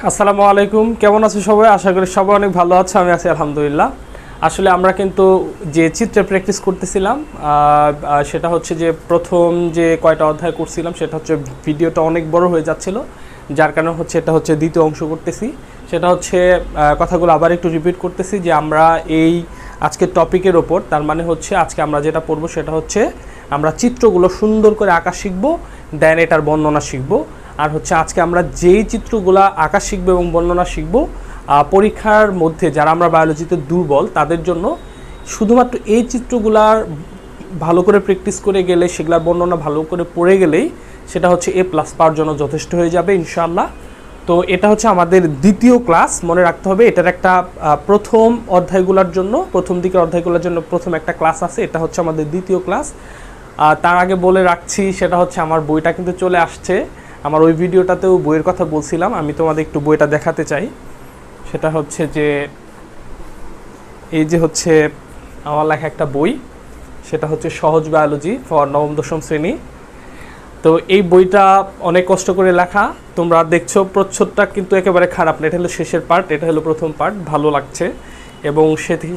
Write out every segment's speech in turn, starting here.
আসসালামু আলাইকুম, কেমন আছো সবাই? আশা করি সবাই অনেক ভালো আছে। আমি আছি আলহামদুলিল্লাহ। আসলে আমরা কিন্তু যে চিত্রে প্র্যাকটিস করতেছিলাম সেটা হচ্ছে যে প্রথম যে কয়টা অধ্যায় করছিলাম সেটা হচ্ছে ভিডিওটা অনেক বড় হয়ে যাচ্ছিল, যার কারণে হচ্ছে এটা হচ্ছে দ্বিতীয় অংশ করতেছি। সেটা হচ্ছে কথাগুলো আবার একটু রিপিট করতেছি যে আমরা এই আজকের টপিকের ওপর, তার মানে হচ্ছে আজকে আমরা যেটা পড়বো সেটা হচ্ছে আমরা চিত্রগুলো সুন্দর করে আঁকা শিখবো, দেন এটার বর্ণনা শিখবো। আর হচ্ছে আজকে আমরা যেই চিত্রগুলো আঁকা শিখবো এবং বর্ণনা শিখবো, পরীক্ষার মধ্যে যারা আমরা বায়োলজিতে দুর্বল তাদের জন্য শুধুমাত্র এই চিত্রগুলার ভালো করে প্র্যাকটিস করে গেলে, সেগুলোর বর্ণনা ভালো করে পড়ে গেলেই সেটা হচ্ছে A+ পাওয়ার জন্য যথেষ্ট হয়ে যাবে ইনশাআল্লাহ। তো এটা হচ্ছে আমাদের দ্বিতীয় ক্লাস, মনে রাখতে হবে। এটার একটা প্রথম অধ্যায়গুলোর জন্য, প্রথম দিকের অধ্যায়গুলোর জন্য প্রথম একটা ক্লাস আছে, এটা হচ্ছে আমাদের দ্বিতীয় ক্লাস। তার আগে বলে রাখছি সেটা হচ্ছে আমার বইটা কিন্তু চলে আসছে। আমার ওই ভিডিওটাতেও বইয়ের কথা বলছিলাম, আমি তোমাদের একটু বইটা দেখাতে চাই। সেটা হচ্ছে যে এই যে হচ্ছে আমার লেখা একটা বই, সেটা হচ্ছে সহজ বায়োলজি ফর নবম দশম শ্রেণী। তো এই বইটা অনেক কষ্ট করে লেখা, তোমরা দেখছো প্রচ্ছদটা কিন্তু একেবারে খারাপ না। এটা হলো শেষের পার্ট, এটা হলো প্রথম পার্ট, ভালো লাগছে। এবং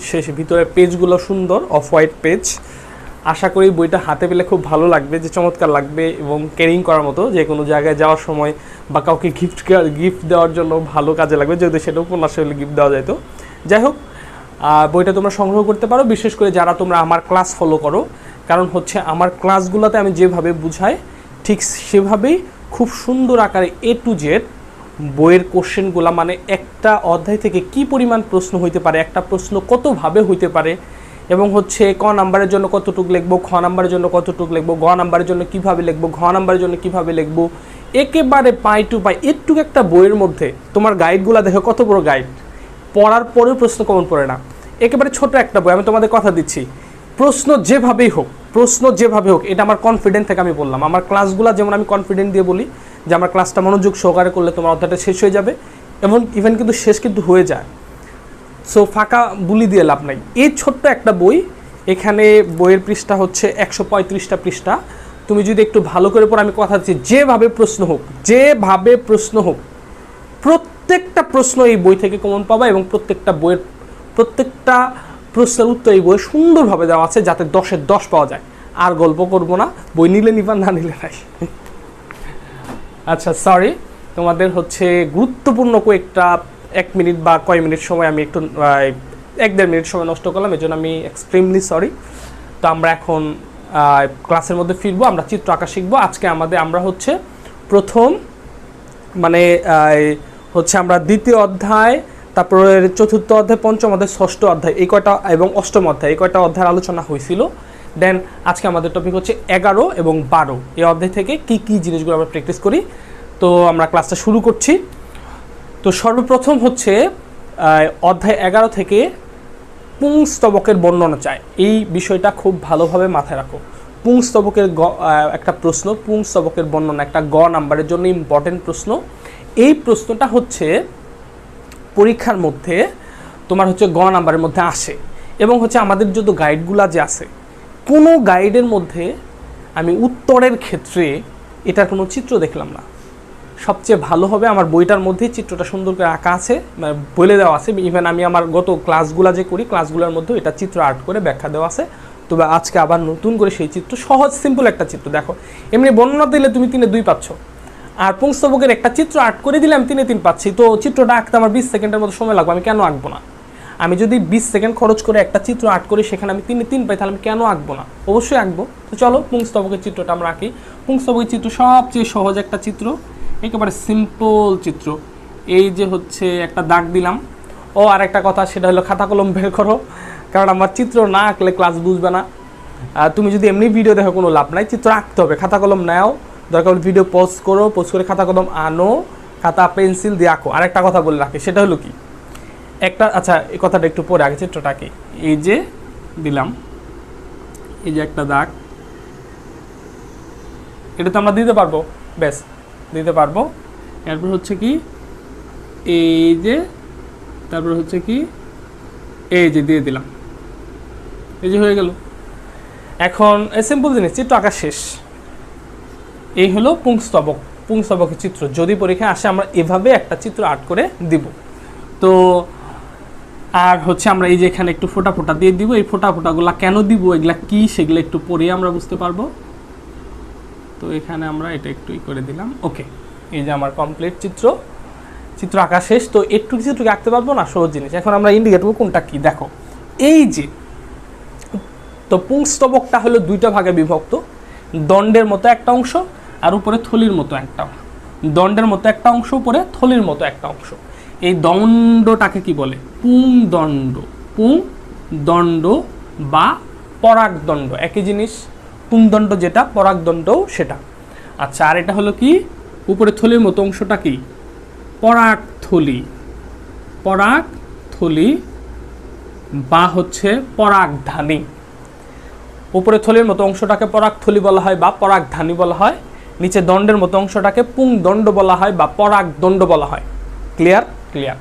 শেষ ভিতরে পেজগুলো সুন্দর, অফ হোয়াইট পেজ। আশা করি বইটা হাতে পেলে খুব ভালো লাগবে, যে চমৎকার লাগবে এবং ক্যারিং করার মতো, যে কোনো জায়গায় যাওয়ার সময় বা কাউকে গিফট দেওয়ার জন্য ভালো কাজে লাগবে, যদি সেটা উপন্যাস হলে গিফট দেওয়া যেত। যাই হোক, বইটা তোমরা সংগ্রহ করতে পারো, বিশেষ করে যারা তোমরা আমার ক্লাস ফলো করো। কারণ হচ্ছে আমার ক্লাসগুলোতে আমি যেভাবে বুঝাই ঠিক সেভাবেই খুব সুন্দর আকারে A to Z বইয়ের কোশ্চেনগুলো, মানে একটা অধ্যায় থেকে কি পরিমাণ প্রশ্ন হইতে পারে, একটা প্রশ্ন কতভাবে হইতে পারে, এবং হচ্ছে ক নাম্বারের জন্য কতটুকু লিখবো, খ নাম্বারের জন্য কতটুকু লিখবো, গ নাম্বারের জন্য কীভাবে লিখবো, ঘ নাম্বারের জন্য কীভাবে লিখবো, একেবারে পাই টু পাই। একটুকু একটা বইয়ের মধ্যে তোমার গাইডগুলো দেখো, কত বড় গাইড, পড়ার পরেও প্রশ্ন কমন পড়ে না। একেবারে ছোট একটা বই, আমি তোমাদের কথা দিচ্ছি, প্রশ্ন যেভাবেই হোক, এটা আমার কনফিডেন্ট থেকে আমি বললাম। আমার ক্লাসগুলো যেমন আমি কনফিডেন্ট দিয়ে বলি যে আমার ক্লাসটা মনোযোগ সহকারে করলে তোমার অধ্যায়টা শেষ হয়ে যাবে, এবং ইভেন কিন্তু শেষ কিন্তু হয়ে যায়। সো ফাঁকা বুলি দিয়ে লাভ নাই। এই ছোট্ট একটা বই, এখানে বইয়ের পৃষ্ঠা হচ্ছে 135টা পৃষ্ঠা। তুমি যদি একটু ভালো করে পড়ো, আমি কথা দিচ্ছি, যেভাবে প্রশ্ন হোক প্রত্যেকটা প্রশ্ন এই বই থেকে কমন পাবা, এবং প্রত্যেকটা প্রশ্নের উত্তর এই বই সুন্দরভাবে দেওয়া আছে, যাতে 10-এর 10 পাওয়া যায়। আর গল্প করব না, বই নিলে নিবা, না নিলে নাই। আচ্ছা, সরি, তোমাদের হচ্ছে গুরুত্বপূর্ণ কয়েকটা 1 মিনিট বা কয় মিনিট সময় আমি একটু 1-1.5 মিনিট সময় নষ্ট করলাম, এজন্য আমি এক্সট্রিমলি সরি। তো আমরা এখন ক্লাসের মধ্যে ফিরবো, আমরা চিত্র আঁকা শিখবো। আজকে আমরা হচ্ছে প্রথম, মানে হচ্ছে আমরা দ্বিতীয় অধ্যায়, তারপরে চতুর্থ অধ্যায়, পঞ্চম অধ্যায়, ষষ্ঠ অধ্যায়, এই কয়টা, এবং অষ্টম অধ্যায়, এই কয়টা অধ্যায়ের আলোচনা হয়েছিল। দেন আজকে আমাদের টপিক হচ্ছে 11 এবং 12, এই অধ্যায় থেকে কি জিনিসগুলো আমরা প্র্যাকটিস করি। তো আমরা ক্লাসটা শুরু করছি। তো সর্বপ্রথম হচ্ছে অধ্যায় 11 থেকে পুংস্তবকের বর্ণনা চায়, এই বিষয়টা খুব ভালোভাবে মাথায় রাখো। পুংস্তবকের একটা প্রশ্ন, পুংস্তবকের বর্ণনা একটা গ নাম্বারের জন্য ইম্পর্টেন্ট প্রশ্ন। এই প্রশ্নটা হচ্ছে পরীক্ষার মধ্যে তোমার হচ্ছে গ নাম্বারের মধ্যে আসে, এবং হচ্ছে আমাদের যত গাইডগুলা যে আছে, কোনো গাইডের মধ্যে আমি উত্তরের ক্ষেত্রে এটার কোনো চিত্র দেখলাম না। সবচেয়ে ভালো হবে আমার বইটার মধ্যেই চিত্রটা সুন্দর করে আঁকা আছে, বলে দেওয়া আছে। ইভেন আমি আমার গত ক্লাসগুলো যে করি, ক্লাসগুলোর মধ্যে এটা চিত্র আর্ট করে ব্যাখ্যা দেওয়া আছে। তবে আজকে আবার নতুন করে সেই চিত্র, সহজ সিম্পল একটা চিত্র। দেখো, এমনি বর্ণনা দিলে তুমি 3-2 পাচ্ছ, আর পুংস্তবকের একটা চিত্র আর্ট করে দিলে আমি 3-3 পাচ্ছি। তো চিত্রটা আঁকতে আমার 20 সেকেন্ডের মতো সময় লাগবে, আমি কেন আঁকবো না? আমি যদি 20 সেকেন্ড খরচ করে একটা চিত্র আর্ট করি, সেখানে আমি 3-3 পাই, তাহলে আমি কেন আঁকবো না? অবশ্যই আঁকবো। তো চলো পুংস্তবকের চিত্রটা আমরা আঁকি। পুংস্তবকের চিত্র সবচেয়ে সহজ একটা চিত্র, একেবারে সিম্পল চিত্র। এই যে হচ্ছে একটা দাগ দিলাম। ও আর একটা কথা, সেটা হলো খাতা কলম বের করো, কারণ আমার চিত্র না আঁকলে ক্লাস বুঝবে না। তুমি যদি এমনি ভিডিও দেখো কোনো লাভ নাই, চিত্র আঁকতে হবে। খাতা কলম নাও, দরকার হলে ভিডিও পজ করো, পজ করে খাতা কলম আনো, খাতা পেন্সিল দিয়ে আঁকো। আরেকটা কথা বলে রাখি, সেটা হলো কি, আচ্ছা এই কথাটা একটু পরে, আগে চিত্রটা আঁকি। এই যে দিলাম, এই যে একটা দাগ, এটা তো আমরা দিতে পারবো, ব্যাস দিতে পারবো। এরপর হচ্ছে কি, এই যে, তারপর হচ্ছে কি, এই যে দিয়ে দিলাম, এই যে হয়ে গেল। এখন সিম্পল জিনিস, চিত্র আঁকা শেষ। এই হলো পুংস্তবক। পুংস্তবকের চিত্র যদি পরীক্ষায় আসে আমরা এভাবে একটা চিত্র আর্ট করে দিব। তো আর হচ্ছে আমরা এই যে এখানে একটু ফোঁটা ফোঁটা দিয়ে দিব, এই ফোঁটা ফোঁটাগুলো কেন দিব, এগুলা কি সেগুলো একটু পরে আমরা বুঝতে পারবো। তো এখানে আমরা এটা একটু করে দিলাম। ওকে, এই যে আমার কমপ্লিট চিত্র আঁকা শেষ। তো একটু চিত্রকে আঁকতে পারবো না, সহজ জিনিস। এখন আমরা ইন্ডিকেট করবো কোনটা কি। দেখো এই যে, তো পুংস্তবকটা হলো দুইটা ভাগে বিভক্ত, দণ্ডের মতো একটা অংশ আর উপরে থলির মতো একটা অংশ। দণ্ডের মতো একটা অংশ, উপরে থলির মতো একটা অংশ। এই দণ্ডটাকে কি বলে? পুংদণ্ড। পুংদণ্ড বা পরাগদণ্ড একই জিনিস। পুংদণ্ড যেটা, পরাগদণ্ডও সেটা। আচ্ছা, আর এটা হলো কি? উপরে থলির মতো অংশটা কি? পরাগথলি। পরাগথলি বা হচ্ছে পরাগধানী। উপরে থলির মতো অংশটাকে পরাগথলি বলা হয় বা পরাগধানী বলা হয়। নিচে দণ্ডের মতো অংশটাকে পুংদণ্ড বলা হয় বা পরাগদণ্ড বলা হয়। ক্লিয়ার? ক্লিয়ার।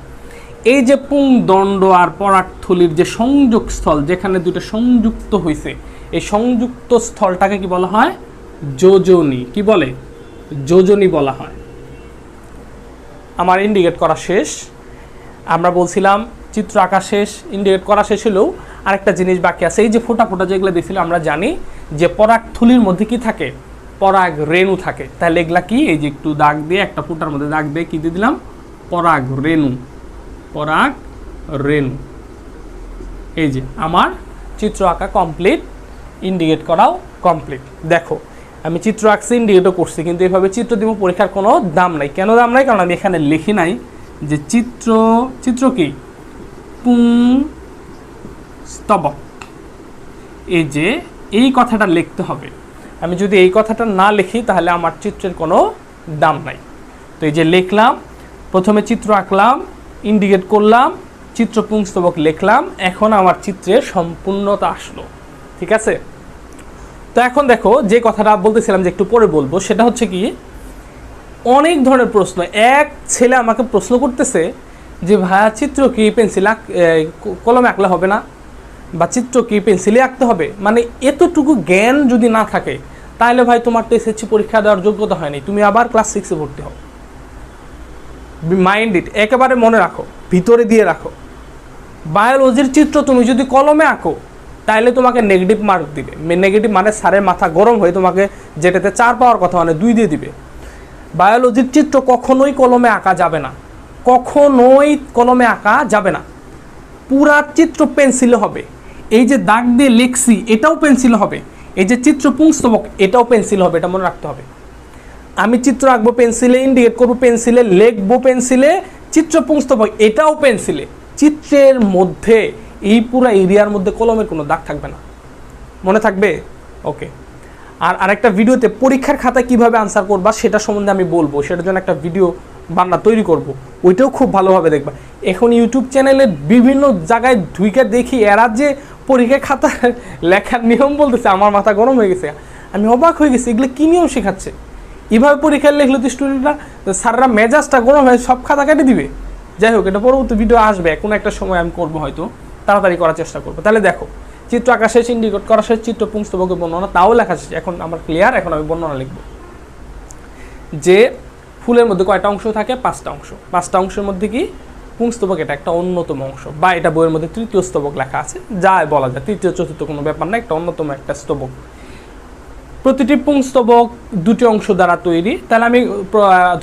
এই যে পুংদণ্ড আর পরাগথলির যে সংযোগ স্থল, যেখানে দুটো সংযুক্ত হয়েছে, এই সংযুক্ত স্থলটাকে কি বলা হয়? যোজনী। কি বলে? যোজনী বলা হয়। আমার ইন্ডিকেট করা শেষ। আমরা বলছিলাম চিত্র আঁকা শেষ, ইন্ডিকেট করা শেষ হলেও আরেকটা জিনিস বাকি আছে। এই যে ফোঁটা ফোঁটা যেগুলো দিয়েছিল, আমরা জানি যে পরাগথলির মধ্যে কি থাকে? পরাগ রেণু থাকে। তাহলে এগুলা কি? এই যে একটু দাগ দিয়ে, একটা ফোঁটার মধ্যে দাগ দিয়ে কি দিয়ে দিলাম? পরাগ রেণু। পরাগ রেণু। এই যে আমার চিত্র আঁকা কমপ্লিট, ইন্ডিকেট করাও কমপ্লিট। দেখো আমি চিত্র আঁকছি, ইন্ডিকেটও করছি, কিন্তু এইভাবে চিত্র দিব পরীক্ষার কোনো দাম নাই। কেন দাম নাই? কারণ আমি এখানে লিখি নাই যে চিত্র কি? পুংস্তবক। এই যে এই কথাটা লিখতে হবে। আমি যদি এই কথাটা না লিখি তাহলে আমার চিত্রের কোনো দাম নাই। তো এই যে লিখলাম, প্রথমে চিত্র আঁকলাম, ইন্ডিকেট করলাম, চিত্র পুংস্তবক লিখলাম, এখন আমার চিত্রের সম্পূর্ণতা আসলো। ঠিক আছে? তো এখন দেখো যে কথাটা বলতেছিলাম যে একটু পরে বলবো, সেটা হচ্ছে কি, অনেক ধরনের প্রশ্ন। এক ছেলে আমাকে প্রশ্ন করতেছে যে ভাইয়া চিত্র কি পেন্সিল কলমে আঁকলে হবে না, বা চিত্র কি পেন্সিলে আঁকতে হবে? মানে এতটুকু জ্ঞান যদি না থাকে তাহলে ভাই তোমার তো এসএসসি পরীক্ষা দেওয়ার যোগ্যতা হয়নি, তুমি আবার ক্লাস 6-এ ভর্তি হও। মাইন্ড ইট, একেবারে মনে রাখো, ভিতরে দিয়ে রাখো। বায়োলজির চিত্র তুমি যদি কলমে আঁকো তাহলে তোমাকে নেগেটিভ মার্ক দিবে। নেগেটিভ মানে স্যারের মাথা গরম হয়ে তোমাকে যেটাতে 4 পাওয়ার কথা মানে 2 দিয়ে দিবে। বায়োলজির চিত্র কখনোই কলমে আঁকা যাবে না, কখনোই কলমে আঁকা যাবে না। পুরা চিত্র পেন্সিলে হবে। এই যে দাগ দিয়ে লিখছি এটাও পেন্সিল হবে, এই যে চিত্র পুংস্তবক এটাও পেন্সিল হবে, এটা মনে রাখতে হবে। আমি চিত্র আঁকবো পেন্সিলে, ইন্ডিকেট করবো পেন্সিলে, লিখবো পেন্সিলে, চিত্র পুংস্তবক এটাও পেন্সিলে। চিত্রের মধ্যে এই পুরো এরিয়ার মধ্যে কলমের কোনো দাগ থাকবে না, মনে থাকবে? ওকে। আর আরেকটা ভিডিওতে পরীক্ষার খাতায় কিভাবে আনসার করবা সেটা সম্বন্ধে আমি বলবো, সেটার জন্য একটা ভিডিও বান্না তৈরি করব, ওইটাও খুব ভালোভাবে দেখবা। এখন ইউটিউব চ্যানেলে বিভিন্ন জায়গায় ঢুইকে দেখি এরা যে পরীক্ষার খাতা লেখার নিয়ম বলতেছে, আমার মাথা গরম হয়ে গেছে। আমি অবাক হয়ে গেছি, এগুলো কী নিয়ম শেখাচ্ছে? এভাবে পরীক্ষায় লিখলে তো স্টুডেন্টরা, স্যাররা মেজাজটা গরম হয়ে সব খাতা কেটে দিবে। যাই হোক, এটা পরবর্তী ভিডিও আসবে, কোনো একটা সময় আমি করবো, হয়তো তাড়াতাড়ি করার চেষ্টা করবো। তাহলে দেখো, চিত্র আঁকা শেষ, ইন্ডিকেট করা শেষ, চিত্র পুংস্তবকের বর্ণনা তাও লেখা শেষ। এখন আমার ক্লিয়ার, এখন আমি বর্ণনা লিখব যে ফুলের মধ্যে কয়টা অংশ থাকে? 5টা অংশ। 5টা অংশের মধ্যে কি পুংস্তবক এটা একটা অন্যতম অংশ, বা এটা বইয়ের মধ্যে তৃতীয় স্তবক লেখা আছে, যা বলা যায়, তৃতীয় চতুর্থ কোনো ব্যাপার না, একটা অন্যতম একটা স্তবক। প্রতিটি পুংস্তবক 2টি অংশ দ্বারা তৈরি। তাহলে আমি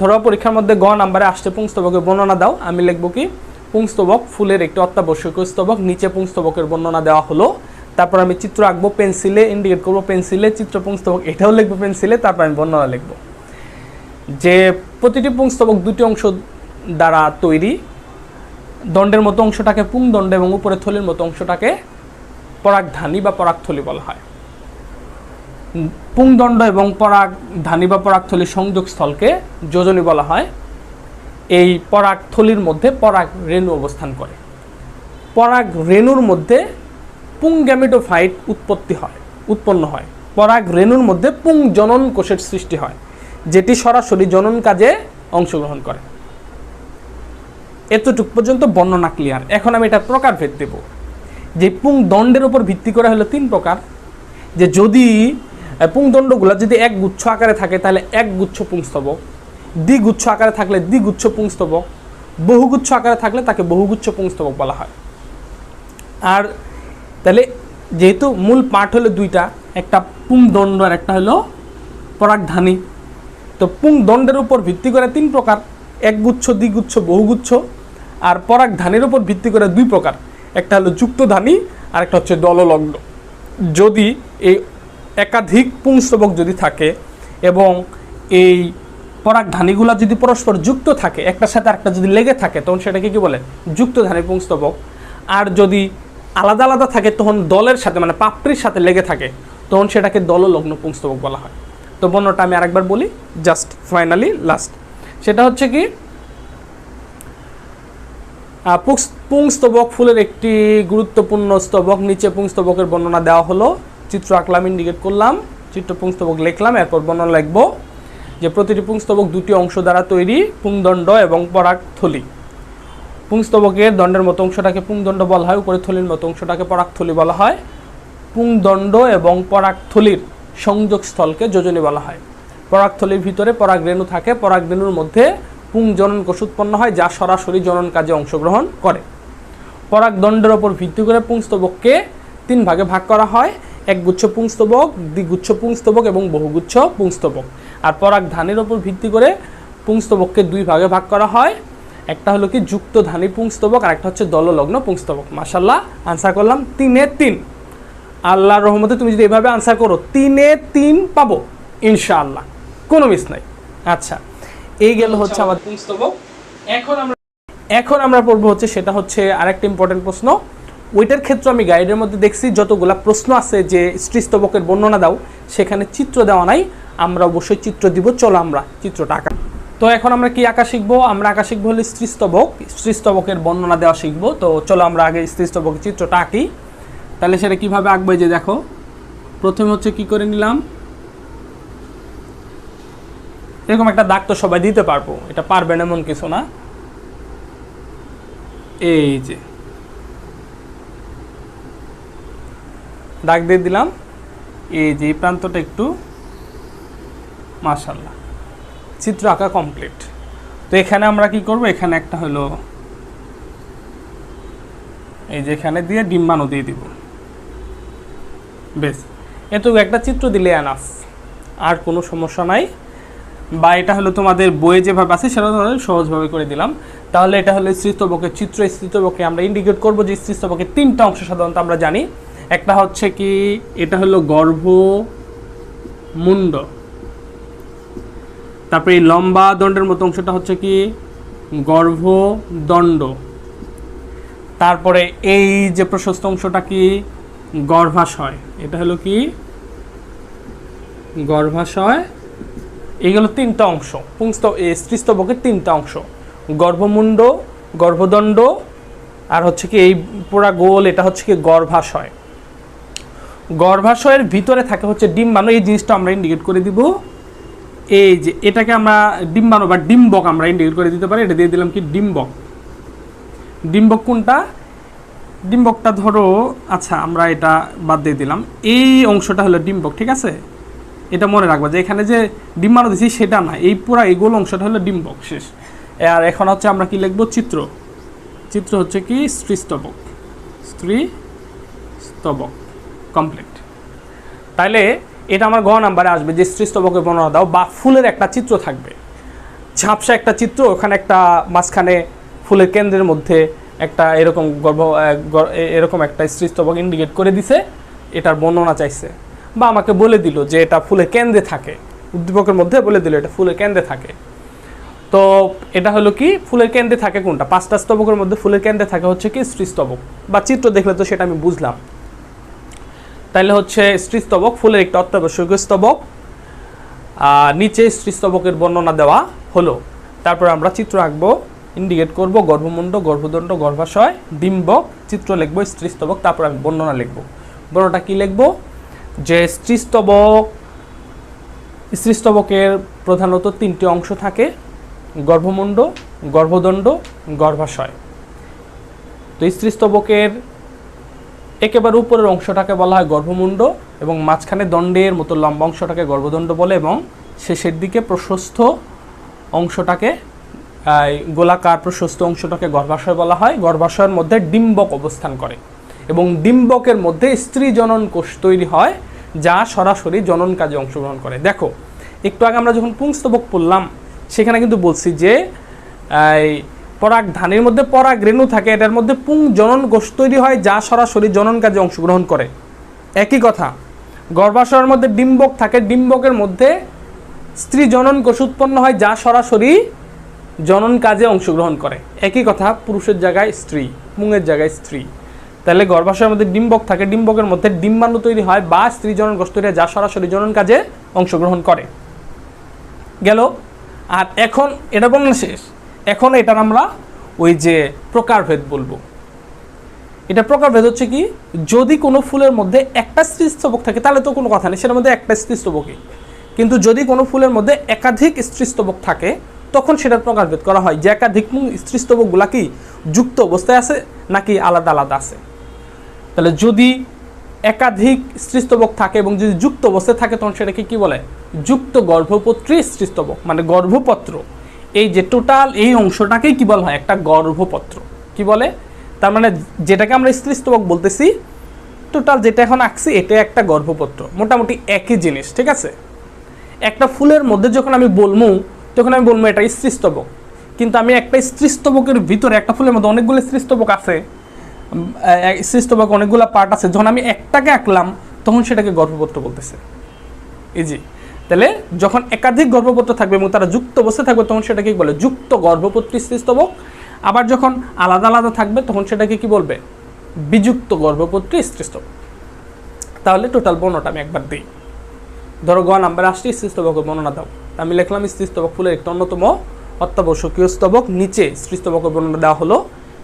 ধরো পরীক্ষার মধ্যে গ নাম্বারে আসছে পুংস্তবকের বর্ণনা দাও, আমি লিখবো কি? পুংস্তবক ফুলের একটি অত্যাবশ্যকীয় স্তবক। নিচে পুংস্তবকের বর্ণনা দেওয়া হলো। তারপর আমি চিত্র আঁকবো পেন্সিলে, ইন্ডিকেট করবো পেন্সিলে, চিত্র পুংস্তবক এটাও লিখবো পেন্সিলে, তারপর আমি বর্ণনা লিখবো যে প্রতিটি পুংস্তবক 2টি অংশ দ্বারা তৈরি। দণ্ডের মতো অংশটাকে পুংদণ্ড এবং উপরে থলির মতো অংশটাকে পরাগধানী বা পরাগথলি বলা হয়। পুংদণ্ড এবং পরাগধানী বা পরাগথলির সংযোগ স্থলকে যোজনী বলা হয়। এই পরাগথলির মধ্যে পরাগ রেণু অবস্থান করে। পরাগ রেণুর মধ্যে পুংগ্যামেটোফাইট উৎপন্ন হয়। পরাগ রেণুর মধ্যে পুংজনন কোষের সৃষ্টি হয়, যেটি সরাসরি জনন কাজে অংশগ্রহণ করে। এতটুক পর্যন্ত বর্ণনা ক্লিয়ার। এখন আমি এটার প্রকারভেদ দেব যে পুংদণ্ডের উপর ভিত্তি করে হলো 3 প্রকার। যে যদি পুংদণ্ডগুলো যদি এক গুচ্ছ আকারে থাকে তাহলে এক গুচ্ছ পুংস্তবক, দ্বিগুচ্ছ আকারে থাকলে দ্বিগুচ্ছ পুংস্তবক, বহুগুচ্ছ আকারে থাকলে তাকে বহুগুচ্ছ পুংস্তবক বলা হয়। আর তাহলে যেহেতু মূল পার্ট হলো দুইটা, একটা পুংদণ্ড আর একটা হলো পরাগধানী। তো পুংদণ্ডের উপর ভিত্তি করে 3 প্রকার, একগুচ্ছ, দ্বিগুচ্ছ, বহুগুচ্ছ। আর পরাগধানীর উপর ভিত্তি করে 2 প্রকার, একটা হলো যুক্তধানী আর একটা হচ্ছে দললগ্ন। যদি এই একাধিক পুংস্তবক যদি থাকে এবং এই পরাগধানীগুলো যদি পরস্পর যুক্ত থাকে, একটার সাথে আরেকটা যদি লেগে থাকে, তখন সেটাকে কি বলে? যুক্তধানী পুংস্তবক। আর যদি আলাদা আলাদা থাকে তখন দলের সাথে মানে পাপড়ির সাথে লেগে থাকে, তখন সেটাকে দললগ্ন পুংস্তবক বলা হয়। তো বর্ণটা আমি আরেকবার বলি, জাস্ট ফাইনালি লাস্ট। সেটা হচ্ছে কি, পুংস্তবক ফুলের একটি গুরুত্বপূর্ণ স্তবক। নিচে পুংস্তবকের বর্ণনা দেওয়া হলো, চিত্র আঁকলাম, ইন্ডিকেট করলাম, চিত্র পুংস্তবক লিখলাম, এরপর বর্ণনা লিখব যে প্রতিটি পুংস্তবক 2টি অংশ দ্বারা তৈরি, পুংদণ্ড এবং পরাগথলি। পুংস্তবকের দণ্ডের মতো অংশটাকে পুংদণ্ড বলা হয়, উপরের থলির মতো অংশটাকে পরাগথলি বলা হয়। পুংদণ্ড এবং পরাগথলির সংযোগস্থলকে যোজনী বলা হয়। পরাগথলির ভিতরে পরাগরেণু থাকে, পরাগরেণুর মধ্যে পুংজনন কোষ উৎপন্ন হয়, যা সরাসরি জনন কাজে অংশগ্রহণ করে। পরাগদণ্ডের ওপর ভিত্তি করে পুংস্তবককে 3 ভাগে ভাগ করা হয়, একগুচ্ছ পুংস্তবক, দ্বিগুচ্ছ পুংস্তবক এবং বহুগুচ্ছ পুংস্তবক। আর পরাগধানীর ওপর ভিত্তি করে পুংস্তবককে 2 ভাগে ভাগ করা হয়, একটা হলো কি যুক্তধানী পুংস্তবক আর একটা হচ্ছে দললগ্ন পুংস্তবক। মাশাআল্লাহ, আনসার করলাম 3-এ 3। আল্লাহর রহমতে তুমি যদি এভাবে আনসার করো 3-এ 3 পাবো ইনশাআল্লাহ, কোনো মিস নাই। আচ্ছা, এই গেল হচ্ছে আমাদের পুংস্তবক। এখন আমরা পড়বো হচ্ছে, সেটা হচ্ছে আরেকটা ইম্পর্টেন্ট প্রশ্ন। ওইটার ক্ষেত্রে আমি গাইডের মধ্যে দেখছি যতগুলা প্রশ্ন আছে যে স্ত্রীস্তবকের বর্ণনা দাও, সেখানে চিত্র দেওয়া নাই, আমরা অবশ্যই চিত্র দিব। চলো আমরা চিত্রটা আঁকা। তো এখন আমরা কি আঁকা শিখবো? আমরা আঁকা শিখবো হলে স্ত্রীস্তবক, স্ত্রীস্তবকের বর্ণনা দেওয়া শিখবো। তো চলো আমরা আগে স্ত্রীস্তবকের চিত্রটা আঁকি। তাহলে সেটা কিভাবে আঁকবো? যে দেখো, প্রথমে হচ্ছে কি করে নিলাম, এরকম একটা দাগ তো সবাই দিতে পারবো, এটা পারবেন এমন কিছু না। এই যে দাগ দিয়ে দিলাম, এই যে প্রান্তটা একটু, মাশাআল্লাহ, চিত্র আঁকা কমপ্লিট। তো এখানে আমরা কি করব, এখানে একটা হলো এই যে এখানে দিয়ে ডিম্বাণু দিয়ে দিব, বেশ এটুকু একটা চিত্র দিলে এনাফ, আর কোনো সমস্যা নাই। বা এটা হলো তোমাদের বইয়ে যেভাবে আছে সেটা সহজভাবে করে দিলাম। তাহলে এটা হলো স্ত্রীস্তবকের চিত্র। স্ত্রীস্তবকে আমরা ইন্ডিকেট করব যে স্ত্রীস্তবকের 3টা অংশ সাধারণত আমরা জানি। একটা হচ্ছে কি, এটা হলো গর্ভমুণ্ড, তারপরে এই লম্বা দণ্ডের মতো অংশটা হচ্ছে কি গর্ভদণ্ড, তারপরে এই যে প্রশস্ত অংশটা কি গর্ভাশয়, এটা হলো কি গর্ভাশয়। এইগুলো 3টা অংশ স্ত্রীস্তবকের 3টা অংশ, গর্ভমুণ্ড, গর্ভদণ্ড আর হচ্ছে কি এই পুরা গোল, এটা হচ্ছে কি গর্ভাশয়। গর্ভাশয়ের ভিতরে থাকে হচ্ছে ডিম্বাণু, এই জিনিসটা আমরা ইন্ডিকেট করে দিব। এই যে এটাকে আমরা ডিম্বাণু বা ডিম্বক আমরা ইন্ডিকেট করে দিতে পারি, এটা দিয়ে দিলাম কি ডিম্বক। ডিম্বক কোনটা? ডিম্বকটা ধরো, আচ্ছা আমরা এটা বাদ দিয়ে দিলাম, এই অংশটা হলো ডিম্বক, ঠিক আছে? এটা মনে রাখবা যে এখানে যে ডিম্বাণু দিছি সেটা না, এই পুরা এই গোল অংশটা হলো ডিম্বক, শেষ। আর এখন হচ্ছে আমরা কি লিখবো, চিত্র। চিত্র হচ্ছে কি স্ত্রীস্তবক, স্ত্রীস্তবক কমপ্লিট। তাইলে এটা আমার গ নাম্বারে আসবে যে স্ত্রীস্তবকের বর্ণনা দাও, বা ফুলের একটা চিত্র থাকবে, ঝাপসা একটা চিত্র, ওখানে একটা মাঝখানে ফুলের কেন্দ্রের মধ্যে একটা এরকম এরকম একটা স্ত্রীস্তবক ইন্ডিকেট করে দিছে, এটার বর্ণনা চাইছে, বা আমাকে বলে দিল যে এটা ফুলের কেন্দ্রে থাকে, উদ্দীপকের মধ্যে বলে দিল এটা ফুলের কেন্দ্রে থাকে। তো এটা হলো কি ফুলের কেন্দ্রে থাকে কোনটা? 5টা স্তবকের মধ্যে ফুলের কেন্দ্রে থাকে হচ্ছে কি স্ত্রীস্তবক, বা চিত্র দেখলে তো সেটা আমি বুঝলাম। তাইলে হচ্ছে স্ত্রীস্তবক ফুলের একটা অত্যাবশ্যকীয় স্তবক, নিচে স্ত্রীস্তবকের বর্ণনা দেওয়া হলো। তারপর আমরা চিত্র আঁকবো, ইন্ডিকেট করব গর্ভমুণ্ড, গর্ভদণ্ড, গর্ভাশয়, ডিম্বক, চিত্র লিখবো স্ত্রীস্তবক, তারপর আমি বর্ণনা লিখবো। বর্ণনাটা কি লিখবো? যে স্ত্রীস্তবকের প্রধানত 3টি অংশ থাকে, গর্ভমুণ্ড, গর্ভদণ্ড, গর্ভাশয়। তো স্ত্রীস্তবকের একেবারে উপরের অংশটাকে বলা হয় গর্ভমুণ্ড, এবং মাঝখানে দণ্ডের মতো লম্বা অংশটাকে গর্ভদণ্ড বলে, এবং শেষের দিকে প্রশস্ত অংশটাকে গোলাকার প্রশস্ত অংশটাকে গর্ভাশয় বলা হয়। গর্ভাশয়ের মধ্যে ডিম্বক অবস্থান করে এবং ডিম্বকের মধ্যে স্ত্রী জনন কোষ তৈরি হয় যা সরাসরি জনন কাজে অংশগ্রহণ করে। দেখো একটু আগে আমরা যখন পুংস্তবক পড়লাম সেখানে কিন্তু বলছি যে পরাগধানীর মধ্যে পরাগরেণু থাকে, এটার মধ্যে পুং জনন কোষ তৈরি হয় যা সরাসরি জনন কাজে অংশগ্রহণ করে। একই কথা, গর্ভাশয়ের মধ্যে ডিম্বক থাকে, ডিম্বকের মধ্যে স্ত্রী জনন কোষ উৎপন্ন হয় যা সরাসরি জনন কাজে অংশগ্রহণ করে। একই কথা, পুরুষের জায়গায় স্ত্রী, পুংয়ের জায়গায় স্ত্রী। তাহলে গর্ভাশয়ের মধ্যে ডিম্বক থাকে, ডিম্বকের মধ্যে ডিম্বাণু তৈরি হয় বা স্ত্রী জনন কোষ তৈরি হয় যা সরাসরি জনন কাজে অংশগ্রহণ করে। গেল। আর এখন এটা বলনা শেষ, এখন এটার আমরা ওই যে প্রকারভেদ বলবো। এটা প্রকারভেদ হচ্ছে কি, যদি কোনো ফুলের মধ্যে একটা স্ত্রীস্তবক থাকে তাহলে তো কোনো কথা নেই, সেটার মধ্যে একটা স্ত্রীস্তবকই। কিন্তু যদি কোনো ফুলের মধ্যে একাধিক স্ত্রীস্তবক থাকে তখন সেটার প্রকারভেদ করা হয় যে একাধিক স্ত্রীস্তবকগুলা কি যুক্ত অবস্থায় আছে নাকি আলাদা আলাদা আছে। তাহলে যদি একাধিক স্ত্রীস্তবক থাকে এবং যদি যুক্ত অবস্থায় থাকে তখন সেটাকে কি বলে, যুক্ত গর্ভপত্রী স্ত্রীস্তবক, মানে গর্ভপত্র। এই যে টোটাল এই অংশটাকেই কি বলা হয়, একটা গর্ভপত্র। কি বলে, তার মানে যেটাকে আমরা স্ত্রীস্তবক বলতেছি, টোটাল যেটা এখন আঁকছি এটা একটা গর্ভপত্র, মোটামুটি একই জিনিস। ঠিক আছে, একটা ফুলের মধ্যে যখন আমি বলবো তখন আমি বলবো এটা স্ত্রীস্তবক, কিন্তু আমি একটা স্ত্রীস্তবকের ভিতরে, একটা ফুলের মধ্যে অনেকগুলো স্ত্রীস্তবক আছে, স্ত্রীস্তবক অনেকগুলো পার্ট আছে, যখন আমি একটাকে আঁকলাম তখন সেটাকে গর্ভপত্র বলতেছে। ইজি। তাহলে যখন একাধিক গর্ভপত্র থাকবে এবং তারা যুক্ত অবস্থায় থাকবে তখন সেটাকে কি বলে, যুক্ত গর্ভপত্রী স্ত্রীস্তবক। আবার যখন আলাদা আলাদা থাকবে তখন সেটাকে কি বলবে, বিযুক্ত গর্ভপত্রী স্ত্রীস্তবক। তাহলে টোটাল বর্ণটা আমি একবার দিই। ধরো গ নাম্বার আসছে স্ত্রীস্তবকের বর্ণনা দাও, আমি লিখলাম স্ত্রীস্তবক ফুলের একটি অন্যতম অত্যাবশ্যকীয় স্তবক। নিচে স্ত্রীস্তবকের বর্ণনা দেওয়া হলো,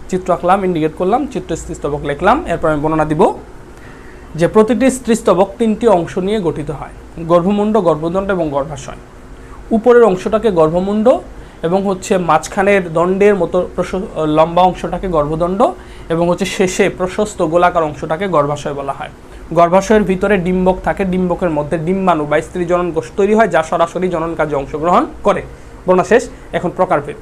চিত্র আঁকলাম, ইন্ডিকেট করলাম, চিত্র স্ত্রীস্তবক লিখলাম। এরপর আমি বর্ণনা দিব যে প্রতিটি স্ত্রীস্তবক তিনটি অংশ নিয়ে গঠিত হয়, গর্ভমুণ্ড, গর্ভদণ্ড এবং গর্ভাশয়। উপরের অংশটাকে গর্ভমুণ্ড এবং হচ্ছে মাঝখানের দণ্ডের মতো লম্বা অংশটাকে গর্ভদণ্ড এবং হচ্ছে শেষে প্রশস্ত গোলাকার অংশটাকে গর্ভাশয় বলা হয়। গর্ভাশয়ের ভিতরে ডিম্বক থাকে, ডিম্বকের মধ্যে ডিম্বাণু বা স্ত্রী জনন কোষ তৈরি হয় যা সরাসরি জনন কাজে অংশগ্রহণ করে। বর্ণনা শেষ। এখন প্রকারভেদ,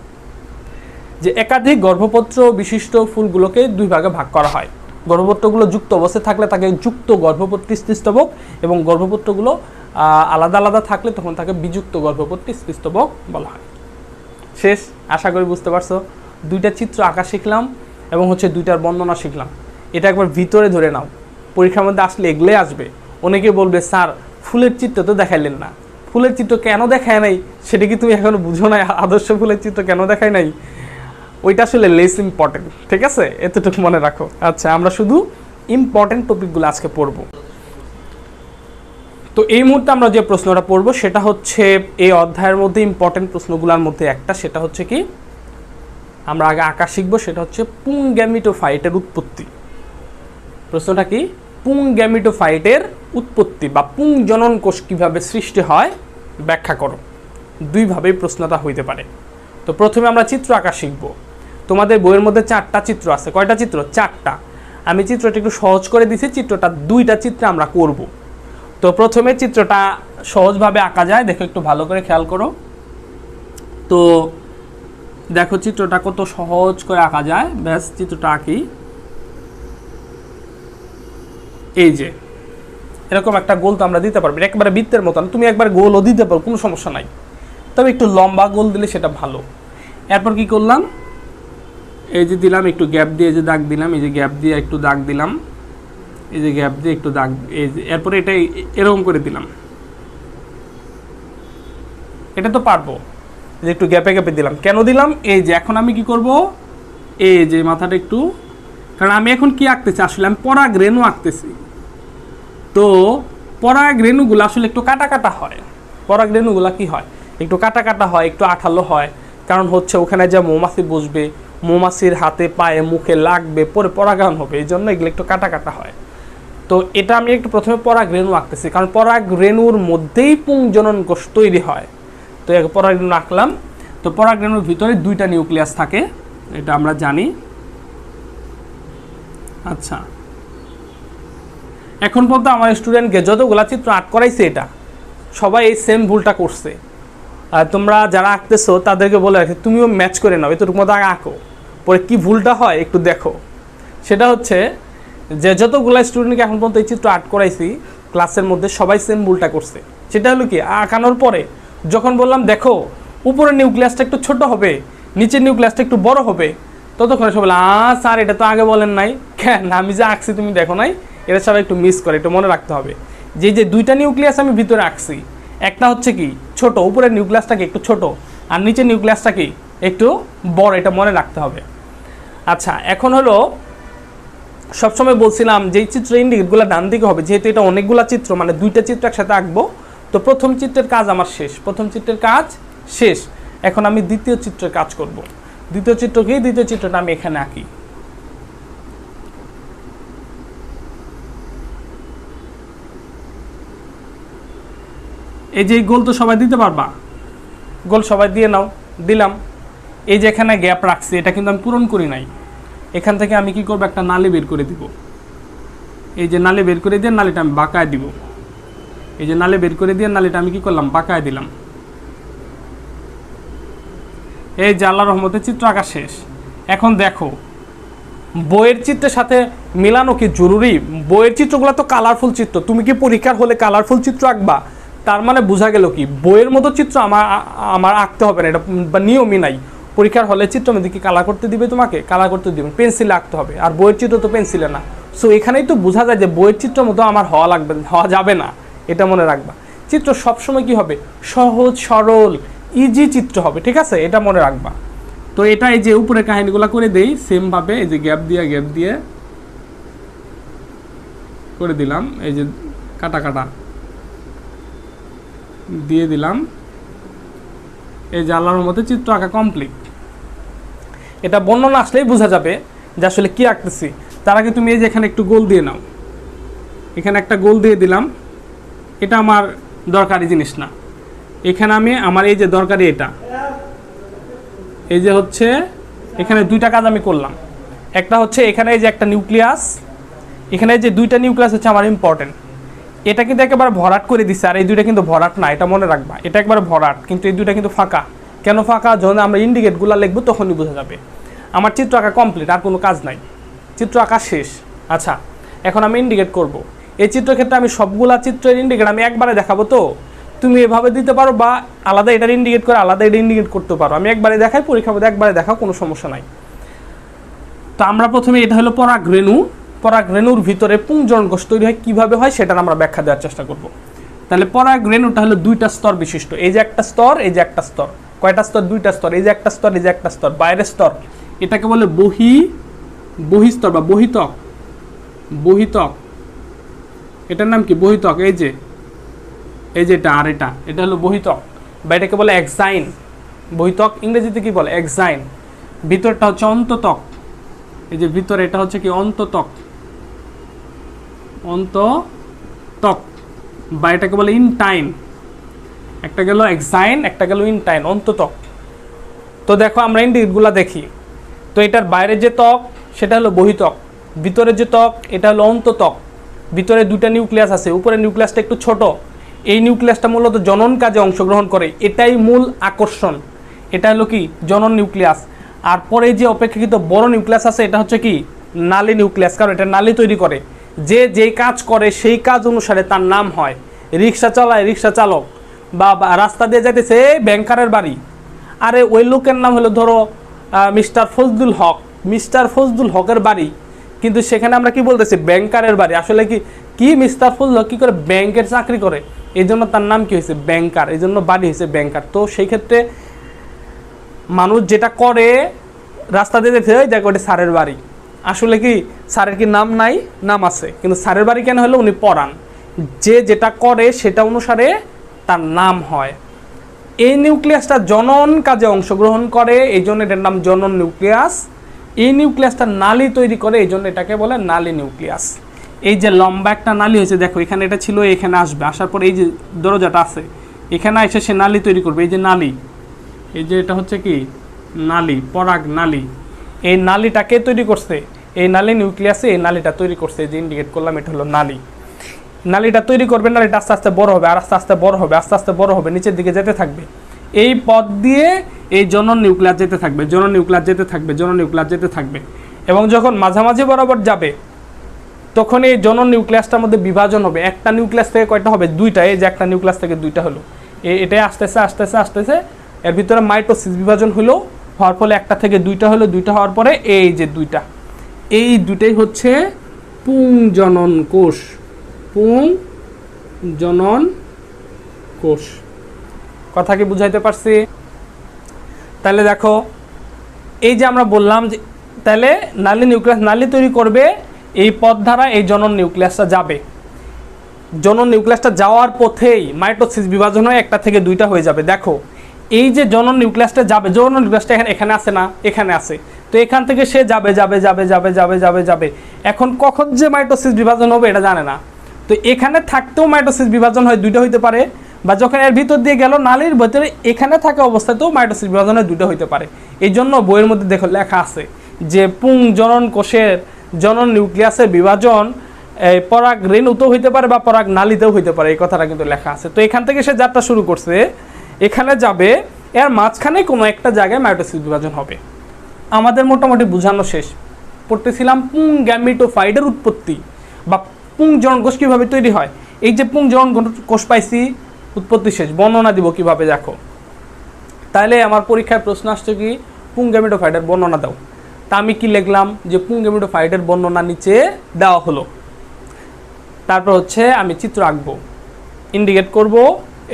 যে একাধিক গর্ভপত্র বিশিষ্ট ফুলগুলোকে দুই ভাগে ভাগ করা হয়। গর্ভপত্রগুলো যুক্ত অবস্থায় থাকলে তাকে যুক্ত গর্ভপত্রী স্ত্রীস্তবক এবং গর্ভপত্রগুলো আলাদা আলাদা থাকলে তখন তাকে বিযুক্ত গর্ভপত্রী স্ত্রীস্তবক বলা হয়। শেষ। আশা করি বুঝতে পারছো। দুইটা চিত্র আঁকা শিখলাম এবং হচ্ছে দুইটার বর্ণনা শিখলাম। এটা একবার ভিতরে ধরে নাও, পরীক্ষার মধ্যে আসলে এগুলোই আসবে। অনেকে বলবে স্যার ফুলের চিত্র তো দেখাইলেন না, ফুলের চিত্র কেন দেখায় নাই সেটা কি তুমি এখনো বুঝো না? আদর্শ ফুলের চিত্র কেন দেখায় নাই, ওইটা আসলে লেস ইম্পর্টেন্ট। ঠিক আছে, এতটুকু মনে রাখো। আচ্ছা, আমরা শুধু ইম্পর্টেন্ট টপিকগুলো আজকে পড়বো। তো এই মুহূর্তে আমরা যে প্রশ্নটা পড়বো সেটা হচ্ছে এই অধ্যায়ের মধ্যে ইম্পর্টেন্ট প্রশ্নগুলোর মধ্যে একটা, সেটা হচ্ছে কি আমরা আগে আঁকা শিখবো, সেটা হচ্ছে পুং গ্যামিটোফাইটের উৎপত্তি। প্রশ্নটা কি, পুং গ্যামিটোফাইটের উৎপত্তি বা পুং জনন কোষ কীভাবে সৃষ্টি হয় ব্যাখ্যা করো। দুইভাবেই প্রশ্নটা হইতে পারে। তো প্রথমে আমরা চিত্র আঁকা শিখব। তোমাদের বইয়ের মধ্যে 4টা চিত্র আছে। কয়টা চিত্র? 4টা। আমি চিত্রটা একটু সহজ করে দিছি, চিত্রটা 2টা চিত্রে আমরা করব। তো প্রথমে চিত্রটা সহজভাবে আঁকা যায়, দেখো একটু ভালো করে খেয়াল করো। তো দেখো চিত্রটা কত সহজ করে আঁকা যায়। ব্যাস চিত্রটা আঁকি। এই যে এরকম একটা গোল তো আমরা দিতে পারবো, একবারে বৃত্তের মতন। তুমি একবার গোলও দিতে পারো, কোনো সমস্যা নাই, তবে একটু লম্বা গোল দিলে সেটা ভালো। এরপর কি করলাম, এই যে দিলাম একটু গ্যাপ দিয়ে, যে দাগ দিলাম, এই যে গ্যাপ দিয়ে একটু দাগ দিলাম, এই যে গ্যাপ দিয়ে একটু দাগ, এই যে এরপরে এটা এরকম করে দিলাম। এটা তো পারবো, যে একটু গ্যাপে গ্যাপে দিলাম। কেন দিলাম? এই যে এখন আমি কি করব, এই যে মাথাটা একটু, কারণ আমি এখন কি আঁকতেছি, আসলে আমি পরাগ রেণু আঁকতেছি। তো পরাগ রেণুগুলো আসলে একটু কাটা কাটা হয়। পরাগ রেণুগুলো কি হয়, একটু কাটা কাটা হয়, একটু আঠালো হয়। কারণ হচ্ছে ওখানে যে মৌমাছি বসবে, মৌমাছির হাতে পায়ে মুখে লাগবে, পরে পরাগায়ন হবে, এই জন্য এগুলো একটু কাটা কাটা হয়। তো এটা আমি একটু প্রথমে পরাগ রেণু আঁকতেছি, কারণ পরাগ রেণুর মধ্যেই পুং জনন কোষ তৈরি হয়। তো পরাগ রেণু আঁকলাম। তো পরাগ রেণুর ভিতরে 2টা নিউক্লিয়াস থাকে, এটা আমরা জানি। আচ্ছা, এখন পর্যন্ত আমার স্টুডেন্টকে যতগুলা চিত্র আর্ট করাইছে এটা সবাই এই সেম ভুলটা করছে। তোমরা যারা আঁকতেছো তাদেরকে বলে রাখি তুমিও ম্যাচ করে নাও, এতটুকু মতো আগে আঁকো, পরে কি ভুলটা হয় একটু দেখো। সেটা হচ্ছে যে যতগুলো স্টুডেন্টকে এখন পর্যন্ত এই চিত্র আর্ট করাইছি ক্লাসের মধ্যে সবাই সেম ভুলটা করছে। সেটা হলো কি, আঁকানোর পরে যখন বললাম দেখো উপরের নিউক্লিয়াসটা একটু ছোট হবে, নিচের নিউক্লিয়াসটা একটু বড় হবে, ততক্ষণ সবাই বলে স্যার এটা তো আগে বলেন নাই, কেন আমি যে আঁকছি তুমি দেখো নাই। এটা সবাই একটু মিস করে, একটু মনে রাখতে হবে যে যে দুইটা নিউক্লিয়াস আমি ভিতরে আঁকছি, একটা হচ্ছে কি ছোট, উপরের নিউক্লিয়াসটাকে একটু ছোট, আর নিচের নিউক্লিয়াসটা কি একটু বড়, এটা মনে রাখতে হবে। আচ্ছা, এখন হলো সবসময় বলছিলাম যে এই চিত্র ইন্ডিকেটগুলো ডান দিকে হবে, যেহেতু এটা অনেকগুলো চিত্র মানে দুইটা চিত্র একসাথে আঁকবো, তো প্রথম চিত্রের কাজ আমার শেষ, প্রথম চিত্রের কাজ শেষ। এখন আমি দ্বিতীয় চিত্রের কাজ করব। দ্বিতীয় চিত্র কি, দ্বিতীয় চিত্রটা আমি এখানে আঁকি। এই যে গোল তো সবাই দিতে পারবা, গোল সবাই দিয়ে নাও, দিলাম। এই যে এখানে গ্যাপ রাখছি এটা কিন্তু আমি পূরণ করি নাই, এখান থেকে আমি কি করব, একটা নালি বের করে দিব। এই যে নালি বের করে দিয়ে নালিটা আমি বাঁকায় দিব, এই যে নালি বের করে দিয়ে নালিটা আমি কি করলাম, বাঁকায় দিলাম। এই যে আল্লাহর রহমতে চিত্র আঁকা শেষ। এখন দেখো বইয়ের চিত্রের সাথে মিলানো কি জরুরি? বইয়ের চিত্রগুলো তো কালারফুল চিত্র, তুমি কি পরীক্ষার হলে কালারফুল চিত্র আঁকবা? তার মানে বোঝা গেল কি বইয়ের মতো চিত্র আমার আঁকতে হবে না, এটা বা নিয়মই নাই। পরীক্ষার হলে চিত্র মধ্যে কি কালার করতে দিবে, তোমাকে কালার করতে দিবে, পেন্সিলে আঁকতে হবে, আর বইয়ের চিত্র তো পেন্সিলে না। সো এখানেই তো বোঝা যায় যে বইয়ের চিত্র মতো আমার হওয়া যাবে না, এটা মনে রাখবা। চিত্র সবসময় কি হবে, সহজ সরল ইজি চিত্র হবে, ঠিক আছে, এটা মনে রাখবা। তো এটা এই যে উপরে কাহিনীগুলো করে দেই সেমভাবে, এই যে গ্যাপ দিয়ে করে দিলাম, এই যে কাটা কাটা দিয়ে দিলাম। এই যে আল্লাহর মতো চিত্র আঁকা কমপ্লিট। এটা বর্ণনা আসলেই বোঝা যাবে যে আসলে কি আঁকতেছি। তার আগে তুমি এই যে এখানে একটু গোল দিয়ে নাও, এখানে একটা গোল দিয়ে দিলাম, এটা আমার দরকারি জিনিস না। এখানে আমি আমার এই যে দরকারি এটা, এই যে হচ্ছে এখানে দুইটা কাজ আমি করলাম। একটা হচ্ছে এখানে এই যে একটা নিউক্লিয়াস, এখানে যে দুইটা নিউক্লিয়াস হচ্ছে আমার ইম্পর্টেন্ট, এটা কিন্তু একেবারে ভরাট করে দিচ্ছে, আর এই দুইটা কিন্তু ভরাট না, এটা মনে রাখবা। এটা একবারে ভরাট, কিন্তু এই দুইটা কিন্তু ফাঁকা। কেন ফাঁকা? যখন আমরা ইন্ডিকেটগুলো লিখবো তখনই বোঝা যাবে। আমার চিত্র আঁকা কমপ্লিট, আর কোনো কাজ নাই, চিত্র আঁকা শেষ। আচ্ছা, এখন আমি ইন্ডিকেট করব। এই চিত্রের ক্ষেত্রে আমি সবগুলা চিত্রের ইন্ডিকেট আমি একবারে দেখাবো, তো তুমি এভাবে দিতে পারো, বা আলাদা এটার ইন্ডিকেট করে আলাদা এটা ইন্ডিকেট করতে পারো। আমি একবারে দেখাই, পরীক্ষা মধ্যে একবারে দেখাও, কোনো সমস্যা নাই। তো আমরা প্রথমে, এটা হলো পরাগরেণু, পরাগরেণুর ভিতরে পুংজনন কোষ তৈরি হয়, কীভাবে হয় সেটার আমরা ব্যাখ্যা দেওয়ার চেষ্টা করব। তাহলে পরাগরেণুটা হলো দুইটা স্তর বিশিষ্ট, এই যে একটা স্তর, এই যে একটা স্তর। কয়টা স্তর? দুইটা স্তর, এই যে একটা স্তর, এই যে একটা স্তর, বাইরের স্তর। এটাকে বলে বহিস্তর বা বহিতক। বহিতক, এটার নাম কি? বহিতক। এই যে এটা, আর এটা হলো বহিতক, বা এটাকে বলে এক্সাইন। বহিতক ইংরেজিতে কি বলে? এক্সাইন। ভিতরটা হচ্ছে অন্ততক, এই যে ভিতরে এটা হচ্ছে কি? অন্ততক, অন্ততক, বা এটাকে বলে ইনটাইন। একটা গেল এক্সাইন, একটা গেল ইনটাইন, অন্ততক। তো দেখো আমরা ইন্ডিকেটগুলো দেখি। তো এটার বাইরের যে ত্বক সেটা হলো বহিতক, ভিতরের যে ত্বক এটা হলো অন্ততক। ভিতরে দুইটা নিউক্লিয়াস আছে, উপরের নিউক্লিয়াসটা একটু ছোট, এই নিউক্লিয়াসটা মূলত জনন কাজে অংশগ্রহণ করে, এটাই মূল আকর্ষণ। এটা হলো কি? জনন নিউক্লিয়াস। আর পরে যে অপেক্ষাকৃত বড় নিউক্লিয়াস আছে এটা হচ্ছে কি? নালী নিউক্লিয়াস, কারণ এটা নালী তৈরি করে। যে যেই কাজ করে সেই কাজ অনুসারে তার নাম হয়। রিক্সা চালায় রিক্সা চালক, বা রাস্তা দিয়ে যাইতেছে ব্যাংকারের বাড়ি, আরে ওই লোকের নাম হলো ধরো মিস্টার ফজলুল হক, মিস্টার ফজলুল হকের বাড়ি, কিন্তু সেখানে আমরা কি বলতেছি? ব্যাংকারের বাড়ি। আসলে কি মিস্টার ফজলুল হক কী করে? ব্যাংকের চাকরি করে, এই জন্য তার নাম কি হয়েছে? ব্যাংকার, এই জন্য বাড়ি হয়েছে ব্যাংকার। তো সেই ক্ষেত্রে মানুষ যেটা করে, রাস্তা দিয়ে যেতে হয়, দেখো ওটা স্যারের বাড়ি। আসলে কি স্যারের কি নাম নাই? নাম আছে, কিন্তু স্যারের বাড়ি কেন হলো? উনি পড়ান। যে যেটা করে সেটা অনুসারে তার নাম হয়। এই নিউক্লিয়াসটা জনন কাজে অংশগ্রহণ করে, এই জন্য এটার নাম জনন নিউক্লিয়াস। এই নিউক্লিয়াসটা নালী তৈরি করে, এই জন্য এটাকে বলে নালী নিউক্লিয়াস। এই যে লম্বা একটা নালী হয়েছে, দেখো এখানে এটা ছিল, এখানে আসবে, আসার পরে এই যে দরজাটা আছে, এখানে এসে সে নালী তৈরি করবে। এই যে নালী, এই যে এটা হচ্ছে কি? নালী, পরাগ নালী। এই নালীটাকে তৈরি করছে, এই নালী নিউক্লিয়াসে এই নালীটা তৈরি করছে, যে ইন্ডিকেট করলাম এটা হলো নালী। নালীটা তৈরি করবে, নালীটা আস্তে আস্তে বড় হবে, আর আস্তে আস্তে বড় হবে, আস্তে আস্তে বড় হবে, নিচের দিকে যেতে থাকবে। এই পথ দিয়ে এই জনন নিউক্লিয়াস যেতে থাকবে, জনন নিউক্লিয়াস যেতে থাকবে, জনন নিউক্লিয়াস যেতে থাকবে, এবং যখন মাঝামাঝি বরাবর যাবে তখন এই জনন নিউক্লিয়াসটার মধ্যে বিভাজন হবে। একটা নিউক্লিয়াস থেকে কয়টা হবে? দুইটা। এই যে একটা নিউক্লিয়াস থেকে দুইটা হলো, এটাই আসতেছে আসতেছে আসতেছে, এর ভিতরে মাইটোসিস বিভাজন হলো, হওয়ার ফলে একটা থেকে দুইটা হলো, দুইটা হওয়ার পরে এই যে দুইটা, এই দুইটাই হচ্ছে পুংজনন কোষ। পুংজনন কোষ। কথা কি বুঝাইতে পারছি? তাহলে দেখো, এই যে আমরা বললাম যে তাহলে নালী নিউক্লিয়াস নালী তৈরি করবে, এই পথ দ্বারা এই জনন নিউক্লিয়াসটা যাবে। জনন নিউক্লিয়াসটা যাওয়ার পথেই মাইটোসিস বিভাজন হয়ে একটা থেকে দুইটা হয়ে যাবে। দেখো, এই যে জনন নিউক্লিয়াসটা যাবে, জনন নিউক্লিয়াসটা এখানে আছে না? এখানে আছে। তো এখান থেকে সে যাবে যাবে যাবে যাবে যাবে যাবে যাবে, এখন কখন যে মাইটোসিস বিভাজন হবে এটা জানে না। তো এখানে থাকতেও মাইটোসিস বিভাজন হয়, দুইটা হইতে পারে, বা যখন এর ভিতর দিয়ে গেল নালীর ভিতরে এখানে থাকা অবস্থাতেও মাইটোসিস বিভাজন হয়, দুইটা হইতে পারে। এই জন্য বইয়ের মধ্যে দেখো লেখা আছে যে পুংজনন কোষের জনন নিউক্লিয়াসের বিভাজন পরাগ রেণুতেও হইতে পারে বা পরাগ নালীতেও হইতে পারে, এই কথাটা কিন্তু লেখা আছে। তো এখান থেকে সে যাত্রা শুরু করছে, এখানে যাবে, এর মাঝখানে কোনো একটা জায়গায় মাইটোসিস বিভাজন হবে। আমাদের মোটামুটি বোঝানো শেষ। পড়তেছিলাম পুং গ্যামিটোফাইটের উৎপত্তি বা পুংজনন কোষ কীভাবে তৈরি হয়। এই যে পুংজনন কোষ পাইছি, উৎপত্তি শেষ, বর্ণনা দিব কিভাবে। দেখো, তাহলে আমার পরীক্ষায় প্রশ্ন আসছে কি পুং গ্যামিটোফাইটের বর্ণনা দাও। তা আমি কি লিখলাম যে পুং গ্যামিটোফাইটের বর্ণনা নিচে দেওয়া হলো। তারপর হচ্ছে আমি চিত্র আঁকবো, ইন্ডিকেট করব।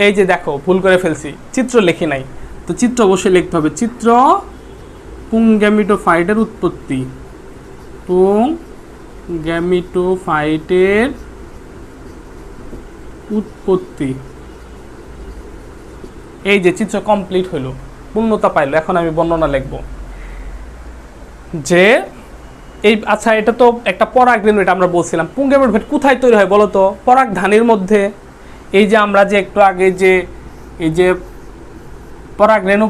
এই যে দেখো, ভুল করে ফেলছি, চিত্র লিখি নাই, তো চিত্র অবশ্যই লিখতে হবে। চিত্র পুং গ্যামিটোফাইটের উৎপত্তি, পুং গ্যামিটোফাইটের উৎপত্তি। এই যে চিত্র কমপ্লিট হলো, পূর্ণতা পাইলো। এখন আমি বর্ণনা লিখব যে এই, আচ্ছা এটা তো একটা পরাগ রেণু, এটা আমরা বলছিলাম। পুং গ্যামিটোফাইট কোথায় তৈরি হয় বলো তো? পরাগধানীর মধ্যে। এই যে আমরা যে একটু আগে যে এই যে পরাগ রেণু